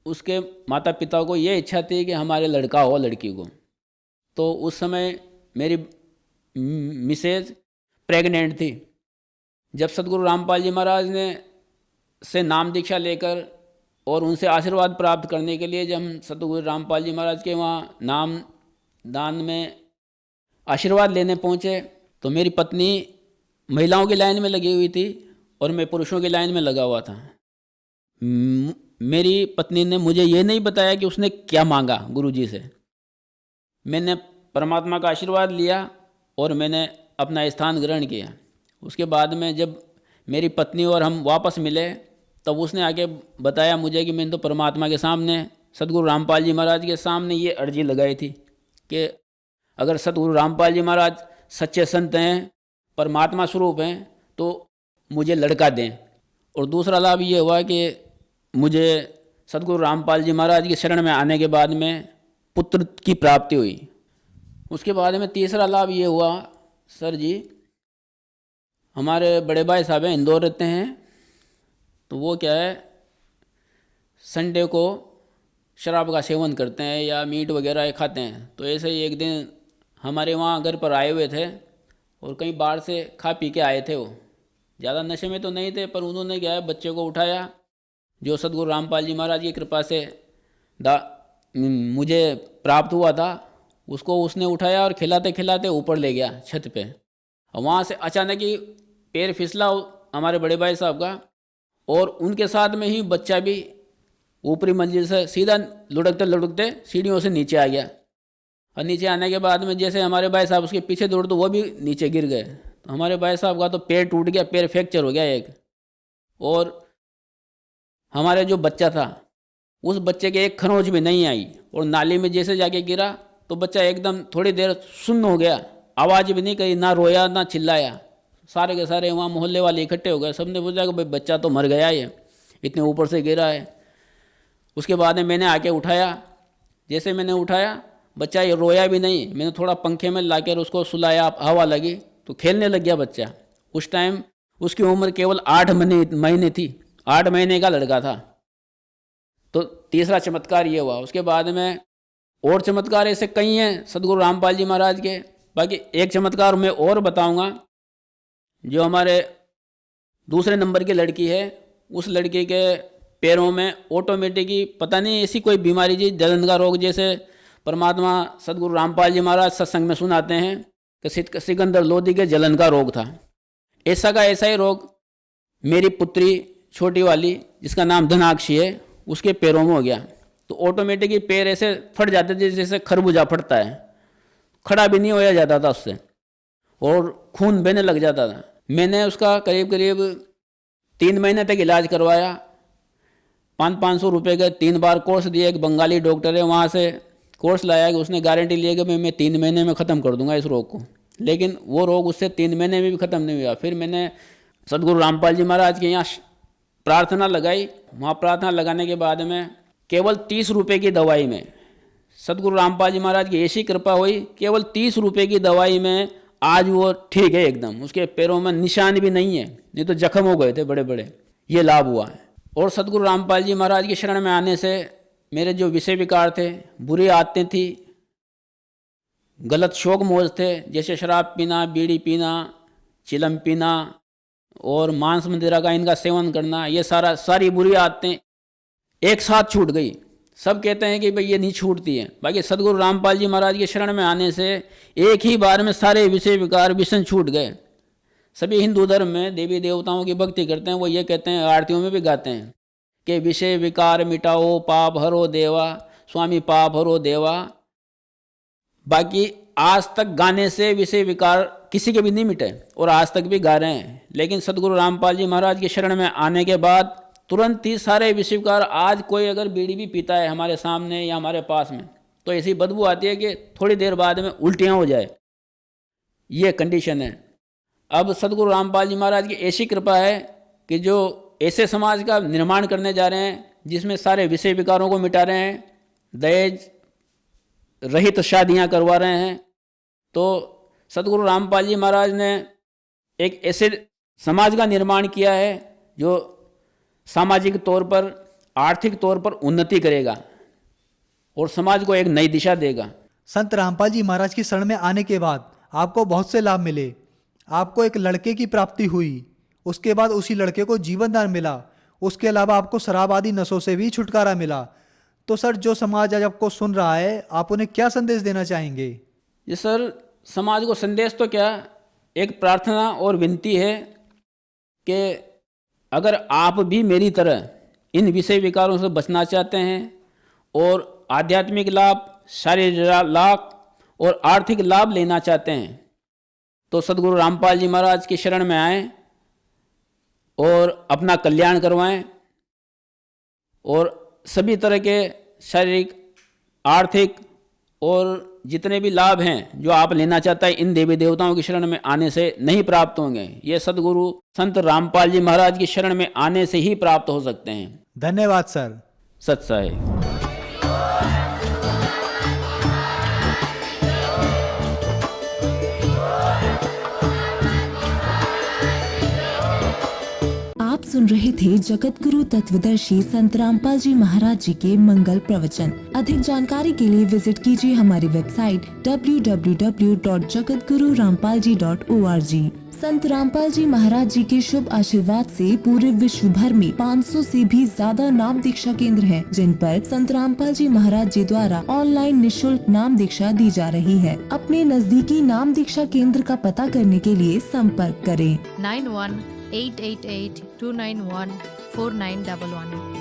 उसके माता पिता को ये इच्छा थी कि हमारे लड़का हो लड़की को। तो उस समय मेरी मिसेज प्रेग्नेंट थी। जब सदगुरु रामपाल जी महाराज ने से नाम दीक्षा लेकर और उनसे आशीर्वाद प्राप्त करने के लिए जब हम सदगुरु रामपाल जी महाराज के वहाँ नाम दान में आशीर्वाद लेने पहुँचे तो मेरी पत्नी महिलाओं की लाइन में लगी हुई थी और मैं पुरुषों की लाइन में लगा हुआ था। मेरी पत्नी ने मुझे ये नहीं बताया कि उसने क्या मांगा गुरुजी से। मैंने परमात्मा का आशीर्वाद लिया और मैंने अपना स्थान ग्रहण किया। उसके बाद में जब मेरी पत्नी और हम वापस मिले तब उसने आके बताया मुझे कि मैंने तो परमात्मा के सामने सदगुरु रामपाल जी महाराज के सामने ये अर्जी लगाई थी कि अगर सदगुरु रामपाल जी महाराज सच्चे संत हैं, परमात्मा स्वरूप हैं, तो मुझे लड़का दें। और दूसरा लाभ ये हुआ कि मुझे सदगुरु रामपाल जी महाराज की शरण में आने के बाद में पुत्र की प्राप्ति हुई। उसके बाद में तीसरा लाभ ये हुआ, सर जी हमारे बड़े भाई साहब हैं, इंदौर रहते हैं, तो वो क्या है संडे को शराब का सेवन करते हैं या मीट वगैरह खाते हैं। तो ऐसे ही एक दिन हमारे वहाँ घर पर आए हुए थे और कहीं बाहर से खा पी के आए थे। वो ज़्यादा नशे में तो नहीं थे, पर उन्होंने क्या है बच्चे को उठाया, जो सदगुरु रामपाल जी महाराज की कृपा से मुझे प्राप्त हुआ था, उसको उसने उठाया और खिलाते खिलाते ऊपर ले गया छत पे। और वहाँ से अचानक ही पैर फिसला हमारे बड़े भाई साहब का और उनके साथ में ही बच्चा भी ऊपरी मंजिल से सीधा लुढ़कते लुढ़कते सीढ़ियों से नीचे आ गया। और नीचे आने के बाद में जैसे हमारे भाई साहब उसके पीछे दौड़ तो वो भी नीचे गिर गए। तो हमारे भाई साहब का तो पैर टूट गया, पैर फ्रैक्चर हो गया एक। और हमारे जो बच्चा था उस बच्चे के एक खरोंच भी नहीं आई, और नाली में जैसे जाके गिरा तो बच्चा एकदम थोड़ी देर सुन्न हो गया, आवाज़ भी नहीं करी, ना रोया ना चिल्लाया। सारे के सारे वहाँ मोहल्ले वाले इकट्ठे हो गए, सबने पूछा कि भाई बच्चा तो मर गया है, इतने ऊपर से गिरा है। उसके बाद में मैंने आके उठाया, जैसे मैंने उठाया बच्चा ये रोया भी नहीं, मैंने थोड़ा पंखे में लाकर उसको सुलाया, हवा लगी तो खेलने लग गया बच्चा। उस टाइम उसकी उम्र केवल 8 महीने थी, 8 महीने का लड़का था। तो तीसरा चमत्कार ये हुआ। उसके बाद में और चमत्कार ऐसे कई हैं सदगुरु रामपाल जी महाराज के। बाकी एक चमत्कार मैं और बताऊंगा, जो हमारे दूसरे नंबर की लड़की है, उस लड़की के पैरों में ऑटोमेटिक ही पता नहीं ऐसी कोई बीमारी जी, जलन का रोग, जैसे परमात्मा सदगुरु रामपाल जी महाराज सत्संग में सुनाते हैं कि सिकंदर लोधी के जलन का रोग था। ऐसा का ऐसा ही रोग मेरी पुत्री छोटी वाली, जिसका नाम धनाक्षी है, उसके पैरों में हो गया। तो ऑटोमेटिक ही पैर ऐसे फट जाते थे जैसे खरबूजा फटता है, खड़ा भी नहीं होया जाता था उससे, और खून बहने लग जाता था। मैंने उसका करीब 3 महीने तक इलाज करवाया, 500 रुपये के 3 बार कोर्स दिए। एक बंगाली डॉक्टर है, वहाँ से कोर्स लाया कि उसने गारंटी ली कि मैं 3 महीने में ख़त्म कर दूंगा इस रोग को, लेकिन वो रोग उससे 3 महीने में भी ख़त्म नहीं हुआ। फिर मैंने सदगुरु रामपाल जी महाराज के यहाँ प्रार्थना लगाई। वहाँ प्रार्थना लगाने के बाद में केवल 30 रुपये की दवाई में सदगुरु रामपाल जी महाराज की ऐसी कृपा हुई, केवल 30 रुपये की दवाई में आज वो ठीक है एकदम, उसके पैरों में निशान भी नहीं है, नहीं तो जख्म हो गए थे बड़े बड़े। ये लाभ हुआ है। और सदगुरु रामपाल जी महाराज की शरण में आने से मेरे जो विषय विकार थे, बुरी आदतें थी, गलत शौक मौज थे, जैसे शराब पीना, बीड़ी पीना, चिलम पीना और मांस मदिरा का इनका सेवन करना, ये सारी बुरी आदतें एक साथ छूट गई। सब कहते हैं कि भाई ये नहीं छूटती है, बाकी सदगुरु रामपाल जी महाराज की शरण में आने से एक ही बार में सारे विषय विकार व्यसन छूट गए। सभी हिंदू धर्म में देवी देवताओं की भक्ति करते हैं, वो ये कहते हैं, आरतियों में भी गाते हैं कि विषय विकार मिटाओ पाप हरो देवा, स्वामी पाप हरो देवा। बाकी आज तक गाने से विषय विकार किसी के भी नहीं मिटे और आज तक भी गा रहे हैं, लेकिन सदगुरु रामपाल जी महाराज की शरण में आने के बाद तुरंत ही सारे विषय विकार, आज कोई अगर बीड़ी भी पीता है हमारे सामने या हमारे पास में तो ऐसी बदबू आती है कि थोड़ी देर बाद में उल्टियाँ हो जाए, ये कंडीशन है। अब सदगुरु रामपाल जी महाराज की ऐसी कृपा है कि जो ऐसे समाज का निर्माण करने जा रहे हैं जिसमें सारे विषय विकारों को मिटा रहे हैं, दहेज रहित शादियां करवा रहे हैं। तो सदगुरु रामपाल जी महाराज ने एक ऐसे समाज का निर्माण किया है जो सामाजिक तौर पर, आर्थिक तौर पर उन्नति करेगा और समाज को एक नई दिशा देगा। संत रामपाल जी महाराज की शरण में आने के बाद आपको बहुत से लाभ मिले। आपको एक लड़के की प्राप्ति हुई, उसके बाद उसी लड़के को जीवन दान मिला, उसके अलावा आपको शराब आदि नशों से भी छुटकारा मिला। तो सर, जो समाज आज आपको सुन रहा है, आप उन्हें क्या संदेश देना चाहेंगे? ये सर, समाज को संदेश तो क्या, एक प्रार्थना और विनती है कि अगर आप भी मेरी तरह इन विषय विकारों से बचना चाहते हैं और आध्यात्मिक लाभ, शारीरिक लाभ और आर्थिक लाभ लेना चाहते हैं तो सदगुरु रामपाल जी महाराज की शरण में आएं और अपना कल्याण करवाएं और सभी तरह के शारीरिक, आर्थिक और जितने भी लाभ हैं जो आप लेना चाहता है, इन देवी देवताओं की शरण में आने से नहीं प्राप्त होंगे। ये सदगुरु संत रामपाल जी महाराज की शरण में आने से ही प्राप्त हो सकते हैं। धन्यवाद सर। सत साहिब। आप सुन रहे थे जगत गुरु तत्वदर्शी संत रामपाल जी महाराज जी के मंगल प्रवचन। अधिक जानकारी के लिए विजिट कीजिए हमारी वेबसाइट www.jagatgururampalji.org। संत रामपाल जी महाराज जी के शुभ आशीर्वाद से पूरे विश्व भर में 500 से भी ज्यादा नाम दीक्षा केंद्र हैं, जिन पर संत रामपाल जी महाराज जी द्वारा ऑनलाइन निशुल्क नाम दीक्षा दी जा रही है। अपने नजदीकी नाम दीक्षा केंद्र का पता करने के लिए संपर्क करें 91 888 291 4911।